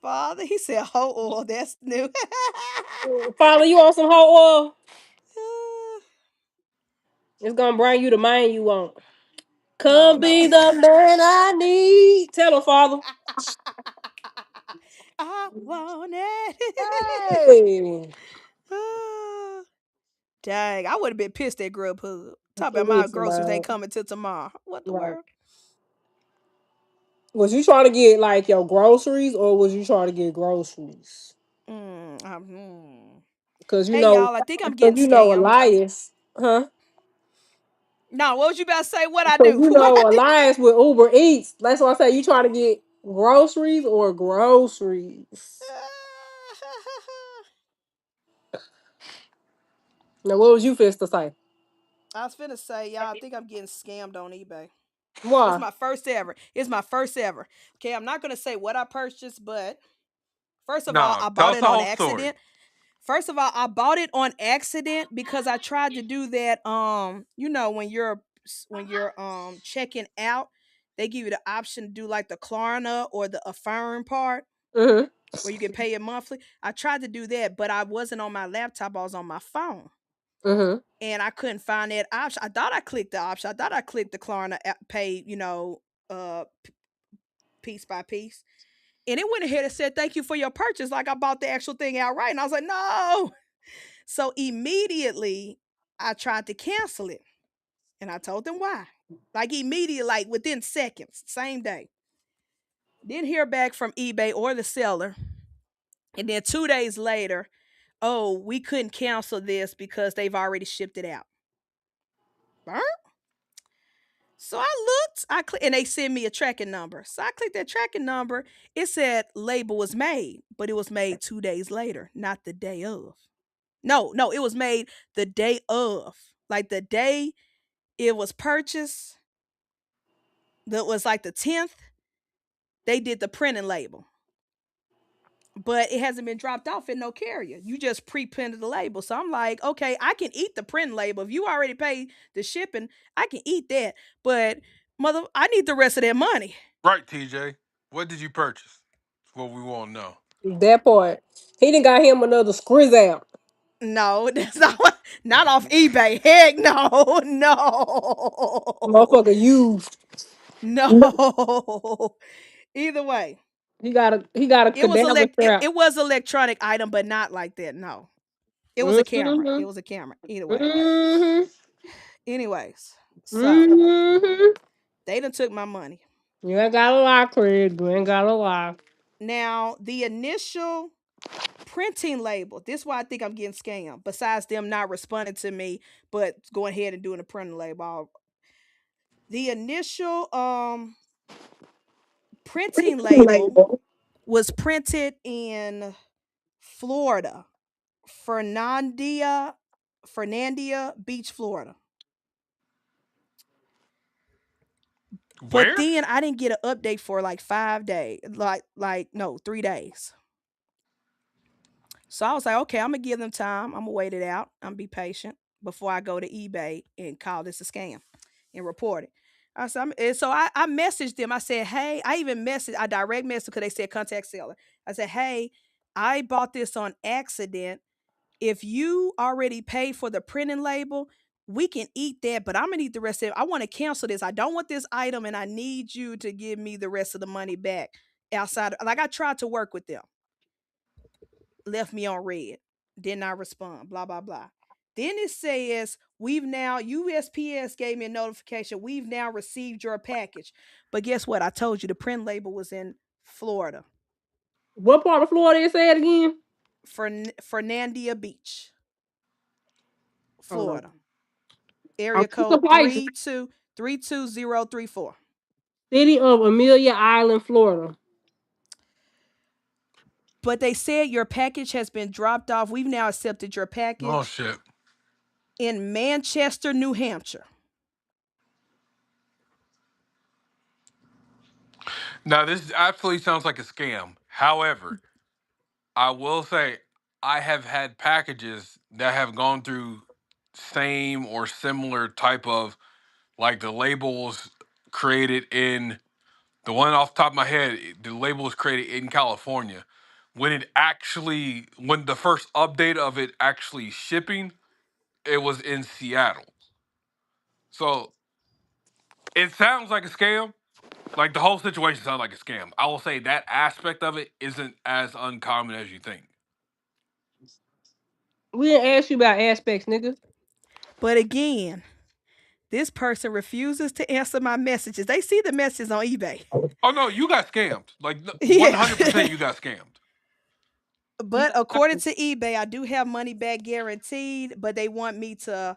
Father. He said, oh, oh, that's new.
Father, you want some hot oil? It's gonna bring you the man you want.
Oh
Come be
no.
the man I need. Tell him, Father.
I want it.
Hey.
Ah, dang, I would have been pissed at Grubhub. Talk about my
Listen,
groceries ain't
man.
coming till tomorrow. What the
Right.
world?
Was you trying to get like your groceries or was you trying to get groceries? Cause you
Hey
know,
y'all, I think I'm
cause
getting
you know
scammed.
Elias, huh?
No, what was you about to say? What I
Cause
do?
you
What I
know
do?
Elias with Uber Eats. That's why I say you trying to get groceries or groceries. Now, what was you fist to say?
I was finna say, y'all, I think I'm getting scammed on eBay. It's
Why?
my first ever. It's my first ever. Okay, I'm not gonna say what I purchased, but first of all,
Nah,
I
tell
bought
us
it
the
on
whole story.
accident. First of all, I bought it on accident because I tried to do that. When you're checking out, they give you the option to do like the Klarna or the Affirm part.
Mm-hmm.
where you can pay it monthly. I tried to do that, but I wasn't on my laptop. I was on my phone.
Mhm.
And I couldn't find that option. I thought I clicked the option. I thought I clicked the Klarna pay, uh, piece by piece. And it went ahead and said, "Thank you for your purchase." Like I bought the actual thing outright. And I was like, "No." So immediately I tried to cancel it. And I told them why. Like immediately, like within seconds, same day. Didn't hear back from eBay or the seller. And then 2 days later, oh, we couldn't cancel this because they've already shipped it out. Burn. So I looked, and they sent me a tracking number. So I clicked that tracking number. It said label was made, but it was made 2 days later, not the day of. No, no, it was made the day of. Like the day it was purchased, that was like the 10th, they did the printing label. But it hasn't been dropped off in no carrier. You just pre-printed the label. So I'm like, okay, I can eat the print label. If you already paid the shipping, I can eat that. But mother, I need the rest of that money.
Right, TJ. What did you purchase? That's what we want to know.
That part. He done got him another squiz out.
No, that's not off eBay. Heck no, no,
Motherfucker used.
no. Either way,
He got a cadaver strap.
it was electronic item, but not like that. No, it was a camera. It
Mhm.
was a camera. Either way.
Mhm.
Anyways, so
Mhm.
they done took my money.
You ain't got a lie, Craig. You ain't got a lie.
Now the initial printing label. This is why I think I'm getting scammed. Besides them not responding to me, but going ahead and doing a printing label. The initial printing label was printed in Florida, Fernandina Beach, Florida. But
Where?
then I didn't get an update for like 5 days, like no 3 days. So I was like, okay, I'm gonna give them time. I'm gonna wait it out. I'm gonna be patient before I go to eBay and call this a scam and report it. And so I messaged them. I said, hey, I direct message because they said contact seller. I said, hey, I bought this on accident. If you already paid for the printing label, we can eat that, but I'm gonna need the rest of it. I want to cancel this. I don't want this item, and I need you to give me the rest of the money back outside. Like I tried to work with them, left me on red, did not respond, blah, blah, blah. Then it says, we've now, USPS gave me a notification, we've now received your package. But guess what? I told you the print label was in Florida,
What part of Florida is that again?
Fernandina Beach,
Hold on.
Florida.
I'm
Area
some
code
places.
32034.
City of Amelia Island, Florida.
But they said your package has been dropped off. We've now accepted your
Oh
package
shit.
in Manchester, New Hampshire.
Now this absolutely sounds like a scam. However, I will say I have had packages that have gone through same or similar type of, like, the labels created in the one off the top of my head, the label was created in California. When the first update of it actually shipping, it was in Seattle. So it sounds like a scam. Like the whole situation sounds like a scam. I will say that aspect of it isn't as uncommon as you think.
We didn't ask you about aspects, nigga.
But again, this person refuses to answer my messages. They see the messages on eBay.
Oh no, you got scammed. Like
Yeah.
100% you got scammed.
You
But according to eBay, I do have money back guaranteed, but they want me to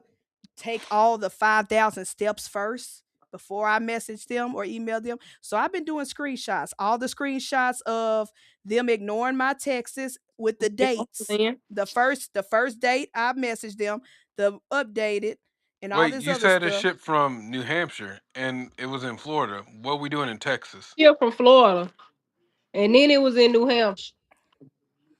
take all the 5,000 steps first before I message them or email them. So I've been doing screenshots, all the screenshots of them ignoring my texts with the
know what I'm
dates.
saying?
The first date I messaged them, the updated and all
Wait,
this
you
other
said it
stuff.
shipped from New Hampshire and it was in Florida. What we doing in Texas?
Here from Florida. And then it was in New Hampshire.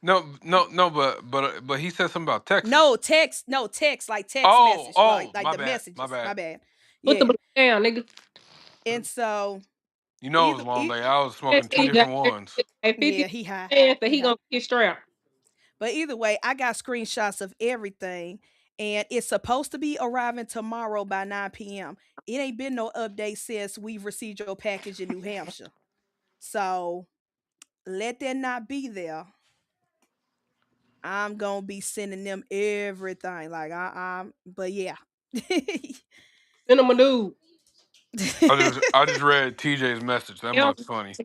No, no, no, but he said something about Texas.
No text, like text
Oh,
message, like
oh,
like
my
the
bad, my
messages. My
bad.
bad.
Put the
Yeah.
black down, nigga.
And so
You know it was
Either
a long
e-
day. I was
That
smoking two
CJ,
different ones.
at 50
yeah, he high.
cents that
He
he
high.
gonna get strapped.
But either way, I got screenshots of everything, and it's supposed to be arriving tomorrow by 9 p.m. It ain't been no update since we've received your package in New Hampshire. So let that not be there. I'm gonna be sending them everything. Like but yeah.
Send him a dude.
I just read TJ's message. That
Yeah.
mug's funny.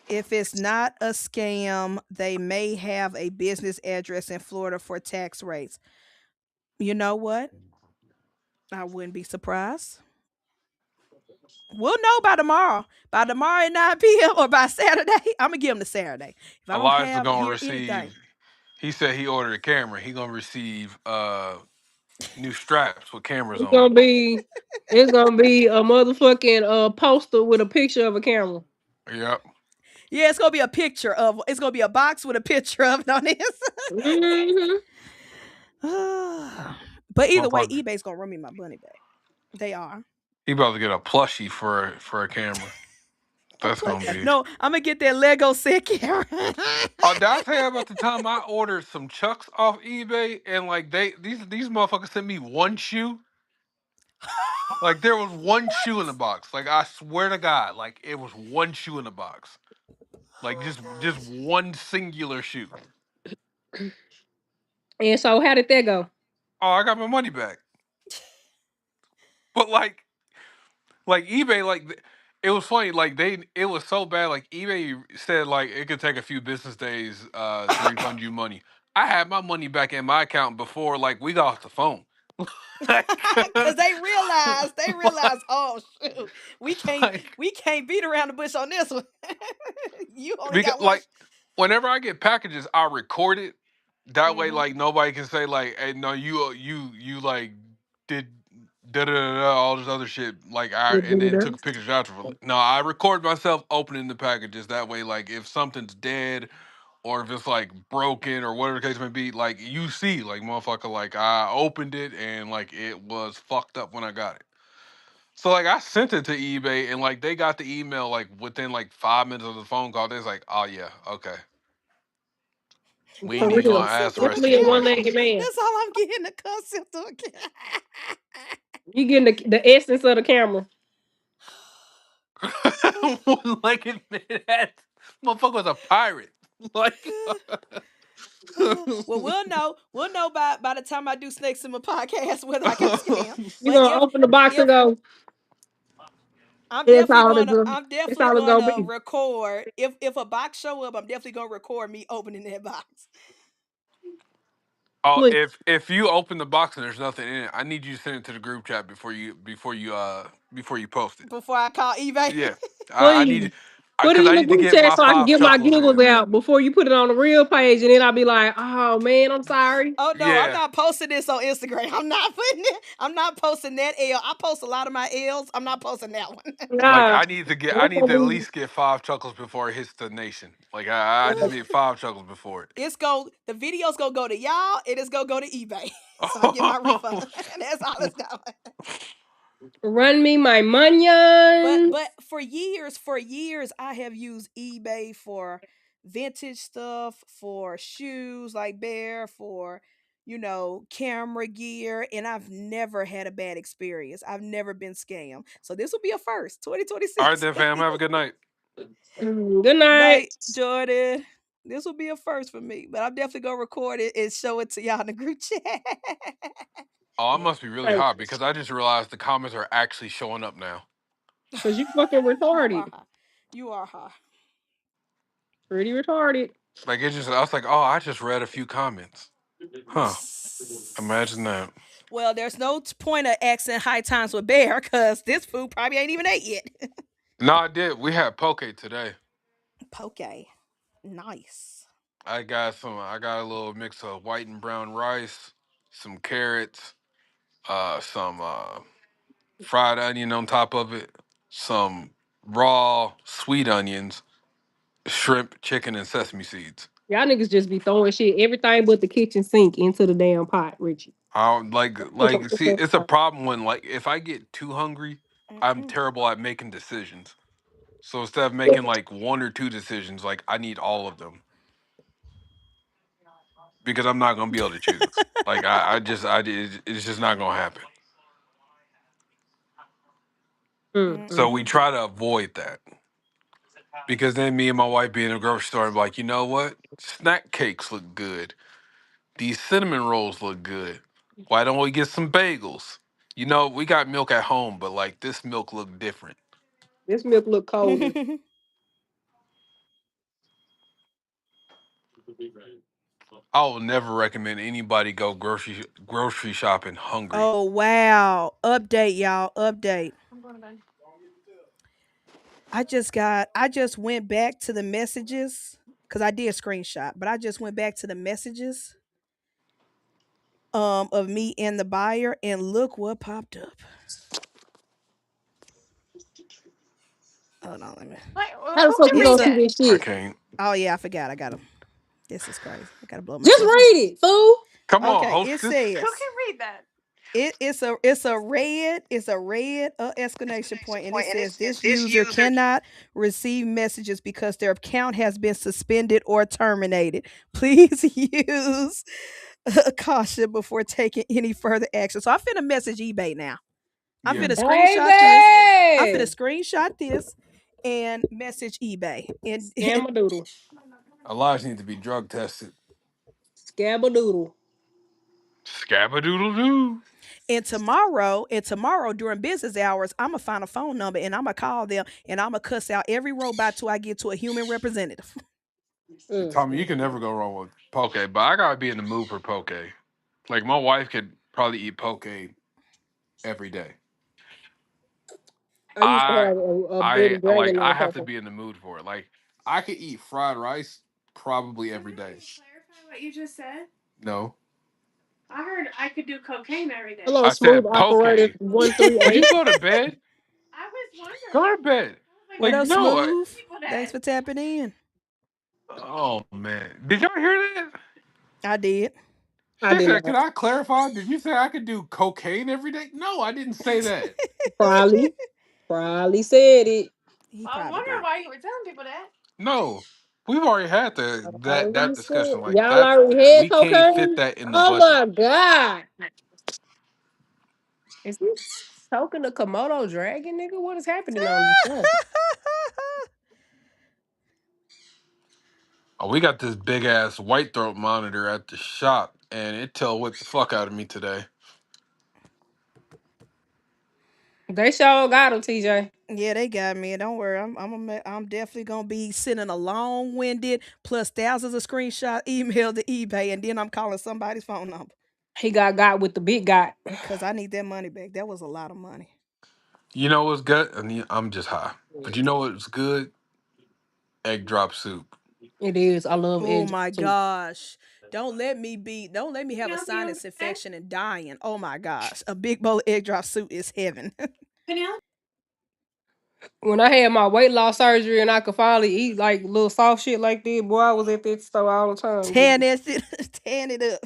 If it's not a scam, they may have a business address in Florida for tax rates. You know what? I wouldn't be surprised. We'll know by tomorrow. By tomorrow at 9 p.m. or by Saturday. I'm gonna give them the Saturday. If I don't
Eliza
have
gonna
hear anything.
receive. He said he ordered a camera. He gonna receive new straps with cameras
It's
on them.
gonna be it's gonna be a motherfucking poster with a picture of a camera.
Yep.
Yeah, it's gonna be a box with a picture of it on this.
Hmm.
But either way,
Motherfucker.
eBay's gonna run me my money back. They are.
He about to get a plushie for a camera.
A
That's
play.
gonna be.
No, I'm gonna get that Lego set camera.
Oh, did I tell you about the time I ordered some Chucks off eBay and like these motherfuckers sent me one shoe? Like there was one shoe in the box. Like I swear to God, like it was one shoe in the box. Like just one singular shoe.
And so how did that go?
Oh, I got my money back. But like eBay it was funny like it was so bad like eBay said like it could take a few business days to refund you money. I had my money back in my account before like we got off the phone. like,
Cause they realized, oh shoot, we can't
like
we can't beat around the bush on this one. You only
because
got one.
like whenever I get packages, I record it. That way,
Mm-hmm.
like nobody can say like, "Hey, no, you like did da da da da, all this other shit." Like I and then took pictures after. No, I record myself opening the packages. That way, like if something's dead or if it's like broken or whatever the case may be, like you see, like motherfucker, like I opened it and like it was fucked up when I got it. So like I sent it to eBay and like they got the email like within like 5 minutes of the phone call. They was like, "Oh yeah, okay, we
Get
For
ain't
the
even
real.
gonna ask
concept
the
of a
rest of
Definitely
your
a one
camera.
legged
questions."
man.
That's all I'm getting, the concept of a camera.
You getting the essence of the camera.
Like it had, motherfucker was a pirate. Like,
Well, we'll know by the time I do Snakes in my podcast whether I got scammed.
You
But
gonna open the box and
if
go,
I'm
it's
definitely
all
gonna
it's,
I'm
it's
definitely
all it's gonna
gonna
be.
record if a box show up. I'm definitely gonna record me opening that box
oh,
Please.
if you open the box and there's nothing in it, I need you to send it to the group chat before you post it.
before I call eBay.
Yeah, I need
Please. Put it
because
in
I
the
need to
group
get
chat
my
so I can
five
get my
chuckles
giggles
in.
out before you put it on the real page, and then I'll be like, "Oh man, I'm sorry."
Oh no, I'm
Yeah,
not posting this on Instagram. I'm not putting it. I'm not posting that L. I post a lot of my L's. I'm not posting that one.
like
Nah,
I
that's
need to at
gonna
least get five chuckles before it hits the nation. Like I just need five chuckles before it.
The video's gonna go to y'all. It is gonna go to eBay, so I get my refund. That's all it's going.
run me my
But
munions.
but for years, I have used eBay for vintage stuff, for shoes like Bear, for camera gear, and I've never had a bad experience. I've never been scammed. So this will be a first,
All right
2026.
then, fam. Have a good night.
Good night.
Night, Jordan. This will be a first for me, but I'm definitely gonna record it and show it to y'all in the group chat.
Oh, it must be really
Hey,
hot because I just realized the comments are actually showing up now.
cause you fucking
You are
retarded.
high. You are high.
Pretty retarded.
Like it just, I was like, oh, I just read a few comments. Huh? Imagine that.
Well, there's no point of asking high times with Bear because this food probably ain't even ate yet.
No, I did. We had poke today.
Poke. Nice.
I got a little mix of white and brown rice, some carrots, some fried onion on top of it, some raw sweet onions, shrimp, chicken, and sesame seeds.
Y'all niggas just be throwing shit, everything but the kitchen sink into the damn pot, Richie.
I don't like see it's a problem when like if I get too hungry. I'm
Mm-mm.
terrible at making decisions. So instead of making like one or two decisions, like I need all of them because I'm not gonna be able to choose. Like it's just not gonna happen. So
Mm-mm.
we try to avoid that because then me and my wife be in a grocery store and be like, you know what? Snack cakes look good. These cinnamon rolls look good. Why don't we get some bagels? You know, we got milk at home, but like this milk look different.
This milk look colder.
I will never recommend anybody go grocery shopping hungry.
Oh wow. Update, y'all. Update. I just went back to the messages because I did screenshot, but I just went back to the messages of me and the buyer and look what popped up. Hold on, let me.
How the fuck you
It's
gonna
a
see this
I
shit?
can't.
oh yeah, I forgot. I got them. This is crazy. I gotta blow
Just
myself up.
read it, fool.
Come on,
Okay, it
hostess.
says it's a red exclamation point, and it says this user cannot receive messages because their account has been suspended or terminated. Please use caution before taking any further action. So I'm finna message eBay now. I'm
Yeah,
finna screenshot this. I'm finna
Baby.
screenshot this and message eBay. And
Scamadoodle.
our lives need to be drug tested.
Scabadoodle.
Scabadoodle doo.
and tomorrow during business hours, I'm gonna find a phone number and I'm gonna call them and I'm gonna cuss out every robot till I get to a human representative.
Tommy, you
Mm.
can never go wrong with poke, but I gotta be in the mood for poke. Like my wife could probably eat poke every day.
I used to
I
have a baby
like
dragon
I
named
have to
Pepper.
be in the mood for it. Like I could eat fried rice probably every day. No,
Hello,
I
smooth
said poke.
operator
Would you
138.
go to bed? Go to bed.
What
Like
else,
no.
Smooth? Thanks for tapping in.
Oh man, did y'all hear that?
I did.
I
She
did
said, "Can
not.
I clarify? Did you say I could do cocaine every day?" No, I didn't say that.
Probably. Probably said it.
He probably did.
No, we've already had that
Probably
discussion.
said.
Like
Y'all
that's
already had
we can't fit
cocaine?
that in the
Oh
budget.
my God. Is he choking the Komodo dragon, nigga? What is happening on this show?
Oh, we got this big ass white throat monitor at the shop, and it tell what the fuck out of me today.
They sure got him, TJ.
Yeah, they got me. Don't worry, I'm definitely gonna be sending a long-winded plus thousands of screenshot email to eBay, and then I'm calling somebody's phone number
He got with the big guy.
because I need that money back. That was a lot of money.
You know what's good? I mean, I'm just high, but you know what's good? Egg drop soup.
It is. I love
Oh
egg
my
too.
gosh. Don't let me have a sinus infection and dying. Oh my gosh. A big bowl of egg drop soup is heaven.
When I had my weight loss surgery and I could finally eat like little soft shit like that, boy, I was at that store all the time.
Tearing that shit, tearing it up.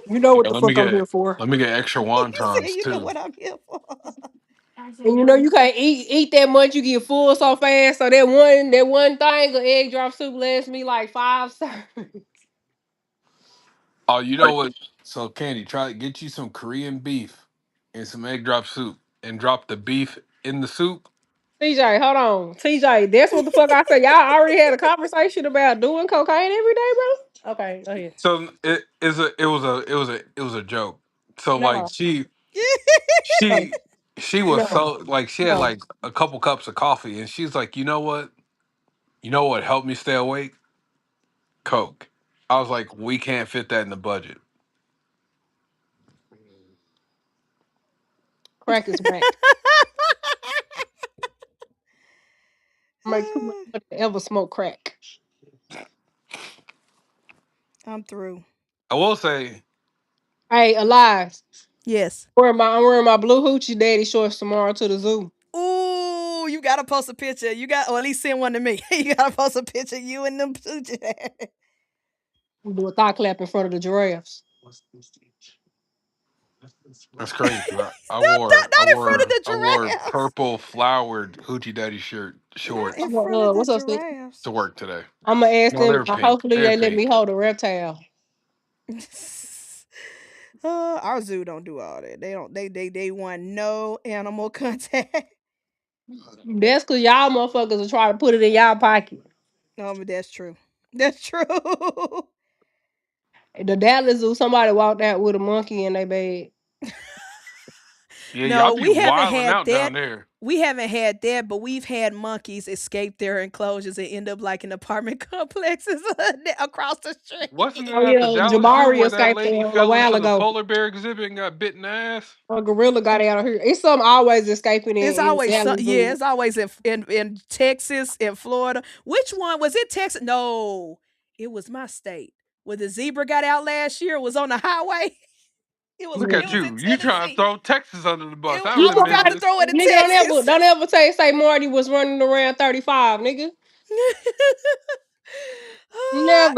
You know what
Yeah,
the fuck I'm here for.
let me get extra
You said
wontons
you know
too.
what I'm here for.
And you know you can't eat that much, you get full so fast. So that one thing of egg drop soup lasts me like 5 servings.
Oh, you know what? So, Candy, try to get you some Korean beef and some egg drop soup, and drop the beef in the soup.
TJ, hold on. TJ, that's what the fuck I said. Y'all already had a conversation about doing cocaine every day, bro? Okay, go ahead.
So it was a joke. So like
No, no,
she she was
no,
so like she had
no.
like a couple cups of coffee, and she's like, you know what? You know what helped me stay awake? Coke. I was like, we can't fit that in the budget.
Crack is whack. Make too much money to ever smoke crack.
I'm through.
I will say,
Hey, Elias.
Yes.
I'm wearing my blue hoochie daddy shorts tomorrow to the zoo.
Ooh, you gotta post a picture. You got, or at least send one to me. You gotta post a picture of you and them suits.
We do a thigh clap in front of the giraffes.
That's crazy. I
Not,
wore I
not in front of
wore
the
I wore
giraffes.
purple flowered hoochie daddy shirt
Not in
shorts
front of the
What's up, Steve?
giraffes.
to work today.
I'm gonna ask
No, they
them.
were pink.
Hopefully,
They were
they let me
pink.
hold a reptile.
Our zoo don't do all that. They don't. They want no animal contact.
That's cause y'all motherfuckers are trying to put it in y'all pocket.
But that's true. That's true.
The Dallas Zoo, somebody walked out with a monkey in their bed.
Yeah, y'all
No,
be
we haven't
wilding
had
out
that.
down there.
We haven't had that, but we've had monkeys escape their enclosures and end up like in apartment complexes across the
Wasn't
street.
it
Oh
at the
yeah,
Dallas Zoo
Jabari
where that
escaped
lady
a
fell
while
into the
ago.
polar bear exhibit and got bitten in the ass?
A gorilla got out of here. It's something always escaping
It's
in
always
Dallas
yeah,
Zoo.
it's always in Texas, in Florida. Which one was it? Texas? No, it was my state where the zebra got out last year. Was on the highway. It was
Look
Yeah.
it
at
was
you.
in
You trying to
Tennessee.
throw Texas under the bus. I
You
was in
I was about
alright,
to
business.
throw it in
nigga?
Texas.
Don't ever say Marty was running around 35, nigga.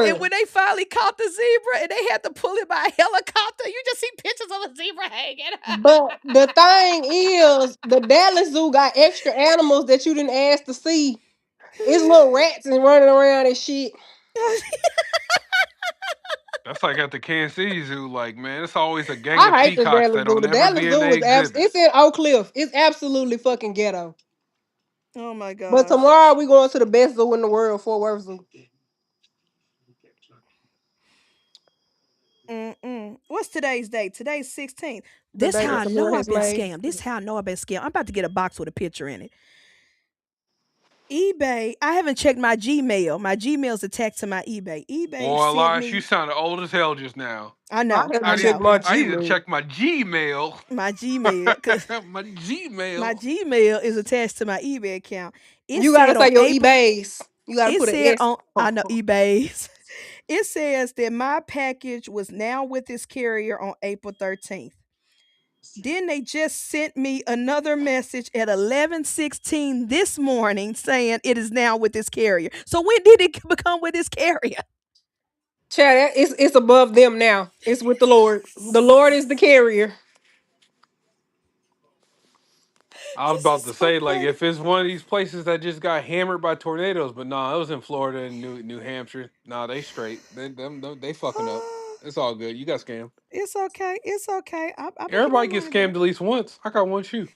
And
Never.
when they finally caught the zebra and they had to pull it by a helicopter, you just see pictures of a zebra hanging.
But the thing is, the Dallas Zoo got extra animals that you didn't ask to see. It's little rats and running around and shit.
That's like at the Kansas City Zoo. Like, man, it's always a gang of
I hate the
peacocks
Dallas
that
Zoo.
don't
The
ever
Dallas
be in the
Zoo is
exhibit.
it's in Oak Cliff. It's absolutely fucking ghetto.
Oh my
But
gosh.
tomorrow we going to the best zoo in the world, Fort Worth Zoo.
Mm-mm. What's today's date? Today's 16th.
The
This
day
how
that
I
Samira
know I've
has
been
made.
scammed. This how I know I've been scammed. I'm about to get a box with a picture in it. eBay. I haven't checked my Gmail. My Gmail's attached to my eBay. eBay
Boy,
sent
Elias, you
me.
sounded old as hell just now.
I
I
know.
haven't
I
checked
know.
my
I need to
Gmail.
check my Gmail.
My Gmail, because
My
my
Gmail.
Gmail is attached to my eBay account. It
You gotta
said on
say your
April.
eBays. You gotta
It
put an
said
S.
on. I know eBay's. It says that my package was now with this carrier on April 13th. Then they just sent me another message at 11:16 this morning saying it is now with this carrier. So when did it become with this carrier?
Chad, it's above them now. It's with the Lord. The Lord is the carrier.
I was
This
about
is
to
so
say, like,
funny.
if it's one of these places that just got hammered by tornadoes, but nah, it was in Florida and New Hampshire. Nah, they straight. They fucking up. It's all good. You got scammed.
It's okay. It's okay. I've been getting my
Everybody gets
money back.
scammed at least once. I got one shoe.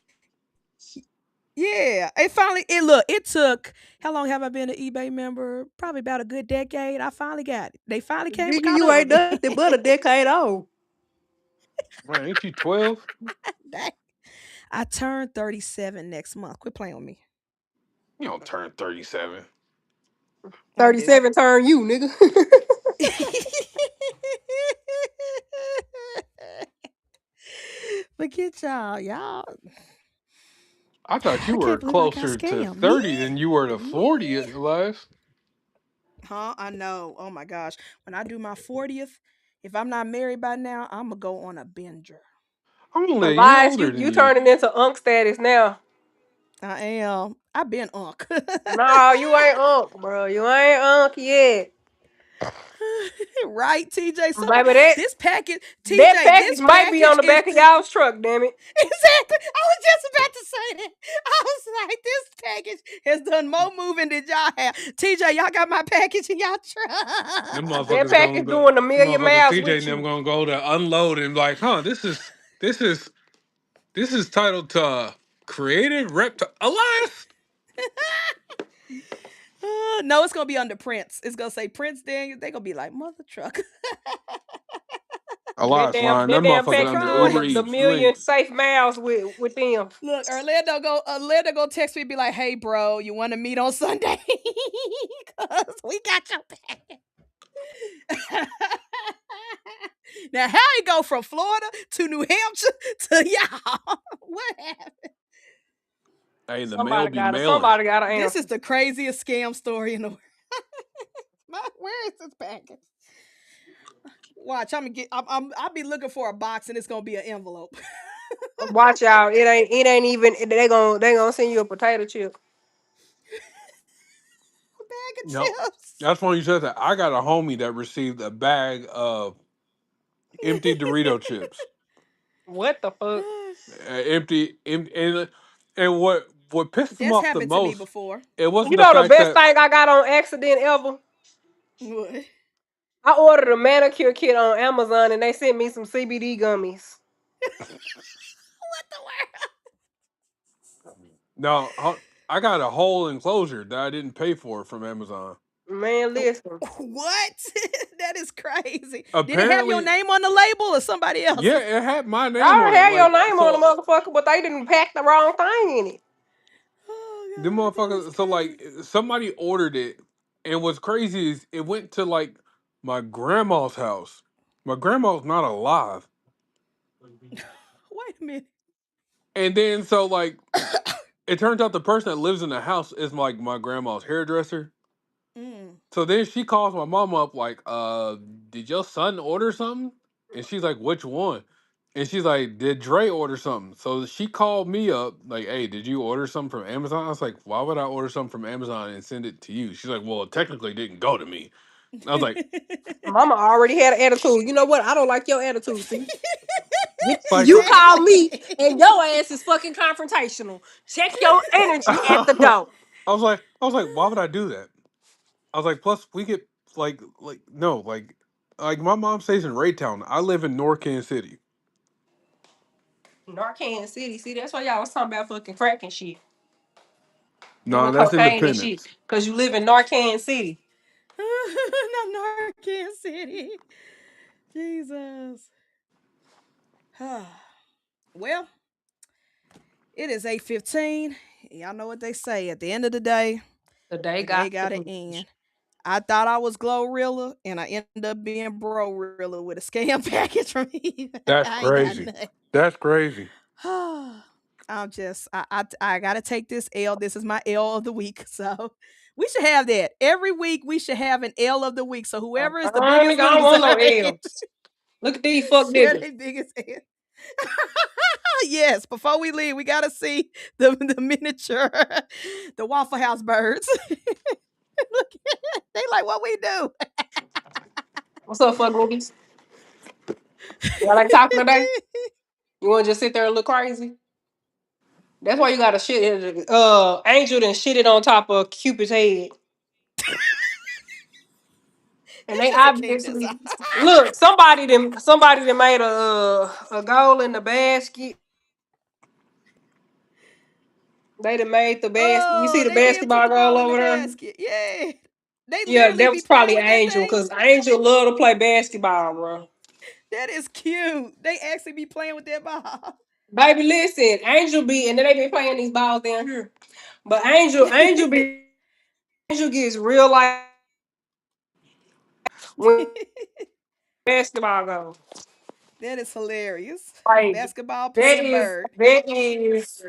Yeah, it finally. It look. It took. How long have I been an eBay member? Probably about a good decade. I finally got it. They finally came
Nigga,
caught
you
up with
ain't
me.
nothing but a decade old.
Man, ain't you 12?
Dang. I turn 37 next month. Quit playing with me.
You don't turn 37.
I do.
37 turn you, nigga.
Forget y'all. Y'all.
I thought you
I
were
can't believe I got
closer to
scammed. Me?
30 than you were to
Me?
40, Elias.
Huh? I know. Oh my gosh. When I do my 40th, if I'm not married by now, I'm going to go on a binger.
I'm only a year
Elias,
older
you
than you.
turning into unk status now.
I am. I've been unk.
No, you ain't unk, bro. You ain't unk yet.
Right, TJ. Somebody,
Baby, that
this package,
that
TJ,
package
this
might be on
package
the
is
back of y'all's truck, damn it.
exactly. I was just about to say that. I was like, this package has done more moving than y'all have. TJ, y'all got my package in y'all
Them
truck.
That
motherfuckers gonna
package
go.
doing a
Them
million
motherfuckers,
miles
TJ
with
and them
you.
gonna go to unload and like, huh? This is titled to creative rep to Elias.
No, it's gonna be under Prince. It's gonna say Prince Daniel. They gonna be like mother truck.
Elias line.
That
That
damn
motherfucker
package
under
doing
Uber
the
Eats
million
link.
safe miles with them.
Look, Orlando go text me and be like, hey bro, you wanna meet on Sunday? Cause we got your package. Now, how it go from Florida to New Hampshire to y'all? What happened?
Hey, the mail be mailing.
Somebody gotta
This
answer.
is the craziest scam story in the world. Where is this package? Watch, I'm gonna get. I'll be looking for a box, and it's gonna be an envelope.
Watch out. It ain't even they gonna send you a potato chip.
A bag of
Yep.
chips.
That's when you said that. I got a homie that received a bag of empty Dorito chips.
What the fuck?
And what pissed them
That's
off the
happened to me
most,
before.
it
You
wasn't the
know the
fact
best
that
thing I got on accident ever?
What?
I ordered a manicure kit on Amazon and they sent me some CBD gummies.
What the world?
no, I got a whole enclosure that I didn't pay for from Amazon.
Man, listen.
What? That is crazy. Did it have your
Apparently,
name on the label or somebody
yeah,
else's?
it had my name
I
on it.
had your
Like
name on the
so,
motherfucker, but they didn't pack the wrong thing in it.
Oh
the
God, that is
motherfuckers. So like,
crazy.
somebody ordered it, and what's crazy is it went to like my grandma's house. My grandma's not alive,
Wait a minute.
and then so like it turns out the person that lives in the house is like my grandma's hairdresser.
Mm.
So then she calls my mom up like, did your son order something? And she's like, which one? And she's like, did Dre order something? So she called me up like, hey, did you order something from Amazon? I was like, why would I order something from Amazon and send it to you? She's like, well, it technically didn't go to me. I was like,
Mama already had an attitude. You know what? I don't like your attitude. See,
like,
you call me
Exactly.
and your ass is fucking confrontational. Check your energy at the
I
door.
was like, why would I do that? I was like, plus we get like no, like my mom stays in Raytown. I live in North Kansas City.
Narcan City. See, that's why y'all was talking about fucking crack and shit.
No,
Doing
that's
cocaine and shit.
Independence.
Cause you live in Narcan City.
Not Narcan City. Jesus. Well, it is 8:15. Y'all know what they say. At the end of the day,
The day
the day
got to
gotta
end.
end. I thought I was Glorilla, and I ended up being Brorilla with a scam package from me.
That's
I ain't got
crazy.
nothing.
That's crazy.
I'm just I gotta take this L. This is my L of the week. So we should have that. Every week we should have an L of the week. So whoever is the
Nigga, I
biggest
don't
loser
want no L's. Look at these fuck
share
niggas.
their biggest L. Yes, before we leave, we gotta see the miniature, the Waffle House birds. Look, they like what we do.
What's up, fuck niggas? Y'all like talking today? You want to just sit there and look crazy? That's why you got to shit it. Angel and shit it on top of Cupid's head, and
And
they
she said, "Keep this
obviously
out."
look. Somebody that made a goal in the basket. They done made the basket. You see
Oh,
the
they did put
basketball
the
goal
ball in the
over there?
basket. Yeah, they
Yeah,
literally
that
be
was
playing
probably
with that
Angel
thing.
because Angel love to play basketball, bro.
That is cute. They actually be playing with that ball.
Baby, listen, Angel be and then they be playing these balls down here. But Angel gets real like when basketball goes.
That is hilarious.
Like
Basketball
that
playing
is
bird.
that is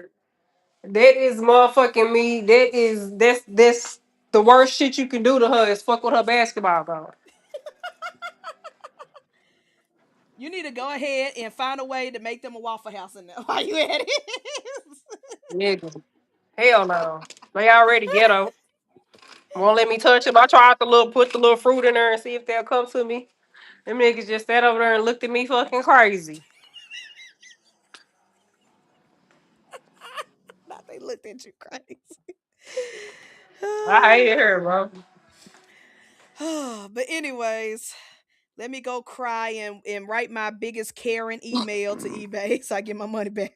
that is motherfucking me. That's the worst shit you can do to her is fuck with her basketball goal.
You need to go ahead and find a way to make them a Waffle House in there while you at it.
Nigga. Hell no. They already ghetto. Won't let me touch them. I tried to put the little fruit in there and see if they'll come to me. Them niggas just sat over there and looked at me fucking crazy.
Not they looked at you crazy.
I hate her, bro.
But anyways, let me go cry and write my biggest Karen email to eBay so I get my money back.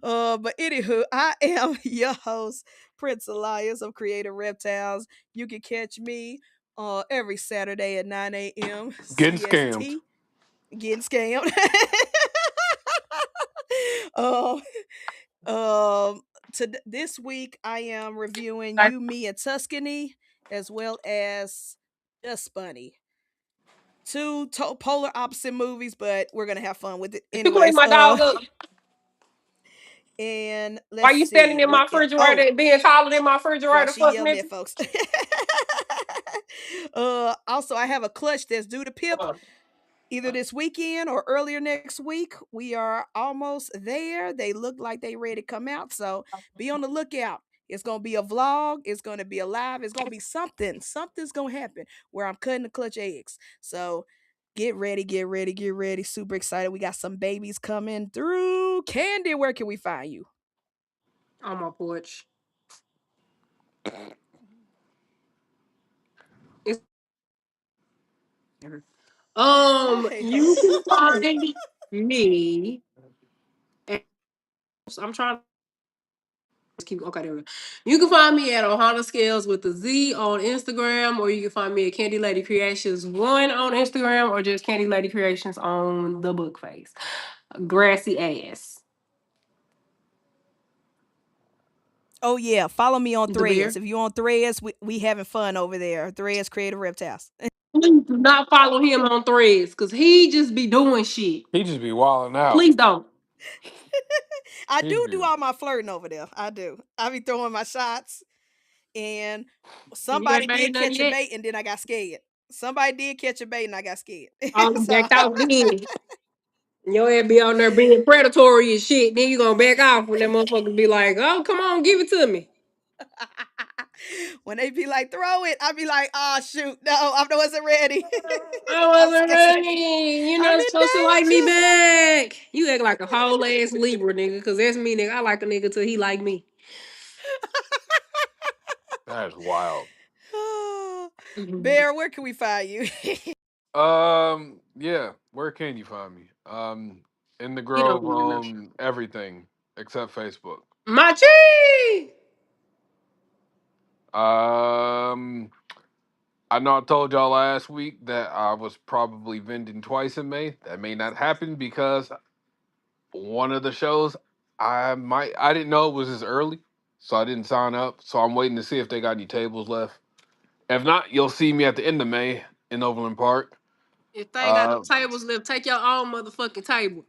But anywho, I am your host, Prince Elias of Creative Reptiles. You can catch me every Saturday at 9 a.m.
Getting scammed.
CST. Getting scammed. um, um, this week I am reviewing
Like,
You, Me, and Tuscany, as well as Just Bunny. Two polar opposite movies, but we're gonna have fun with it
you clean
anyways.
my dog up.
And
Why
let's
you standing
see
in my
what.
refrigerator being taller than my
While
refrigerator,
she
fuck
yelling
nigga?
at folks. Also, I have a clutch that's due to pip either this weekend or earlier next week. We are almost there. They look like they ready to come out, so be on the lookout. It's gonna be a vlog. It's gonna be a live. It's gonna be something. Something's gonna happen where I'm cutting the clutch eggs. So Get ready, get ready, get ready. Super excited. We got some babies coming through. Candy, where can we find you?
On my porch. It's
I hate her.
you can find me. At, I'm trying to keep okay. There we go. You can find me at Ohana Scales with the Z on Instagram, or you can find me at Candy Lady Creations one on Instagram, or just Candy Lady Creations on the book face. Grassy ass.
Oh yeah, follow me on
The
Threads.
bear.
If you on Threads, we having fun over there. Threads Creative Reptiles.
Please do not follow him on Threads because he just be doing shit.
He just be wilding out.
Please don't.
I
He
do
be
do all my flirting over there. I do. I be throwing my shots, and
You
somebody
ain't made
did
none
catch a
yet.
bait, and then I got scared. Somebody did catch a bait, and I got scared.
I'm
So
backed out then. Your ass be on there being predatory and shit. Then you gonna back off when that motherfucker be like, "Oh, come on, give it to me."
when they be like, throw it, I be like, oh shoot, no, I wasn't ready.
I
I'm
wasn't
scared.
ready. You're
I'm
not
in
supposed to like me
danger.
back. You act like a whole ass Libra nigga, cause that's me, nigga. I like a nigga till he like me.
That is wild.
Mhm.
Bear, where can we find you?
Yeah. Where can you find me? In the
He don't
Grove
even know.
on everything except Facebook.
Machi!
Um, I know I told y'all last week that I was probably vending twice in May. That may not happen because one of the shows I didn't know it was as early, so I didn't sign up. So I'm waiting to see if they got any tables left. If not, you'll see me at the end of May in Overland Park.
If they ain't got no
Uh,
tables left, take your own motherfucking table.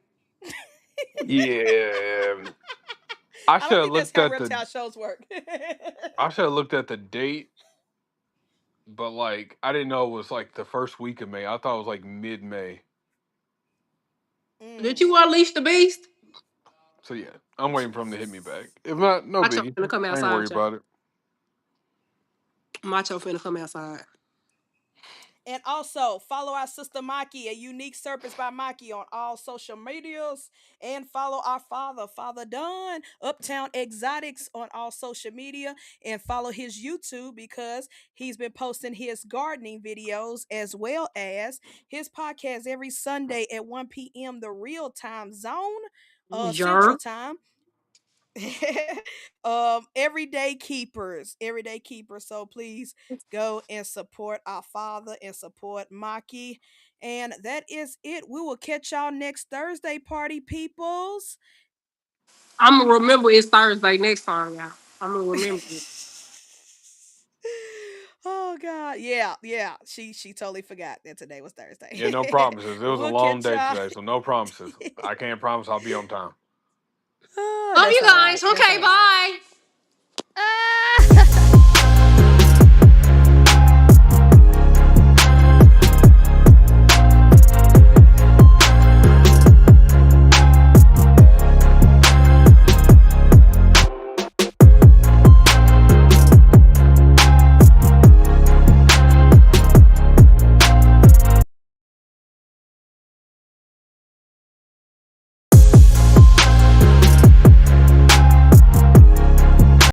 yeah. I
I
should
don't
have
think that's
looked
how
at the
reptile shows work.
I should have looked at the date, but like I didn't know it was like the first week of May. I thought it was like mid May.
Did
Mm.
you unleash the beast?
So yeah, I'm waiting for him to hit me back. If not, no
Macho
biggie.
finna come
I ain't worried
outside, y'all.
about it.
Macho finna come outside.
And also follow our sister Maki, a unique serpents by Maki, on all social medias. And follow our father, Father Don, Uptown Exotics, on all social media. And follow his YouTube because he's been posting his gardening videos as well as his podcast every Sunday at 1 p.m. the real time zone, Central
Jerk.
Time. Everyday keepers, so please go and support our father and support Maki, and that is it. We will catch y'all next Thursday, party peoples.
I'm gonna remember it's Thursday next time, y'all. I'm gonna remember it.
Oh god, yeah, yeah, she totally forgot that today was
Yeah, no
Thursday.
promises. It
But
was a
we'll
long
catch
day
y'all.
today, so no promises. I can't promise I'll be on time.
Love
That's
you
all right,
guys.
that's
Okay,
all right.
bye.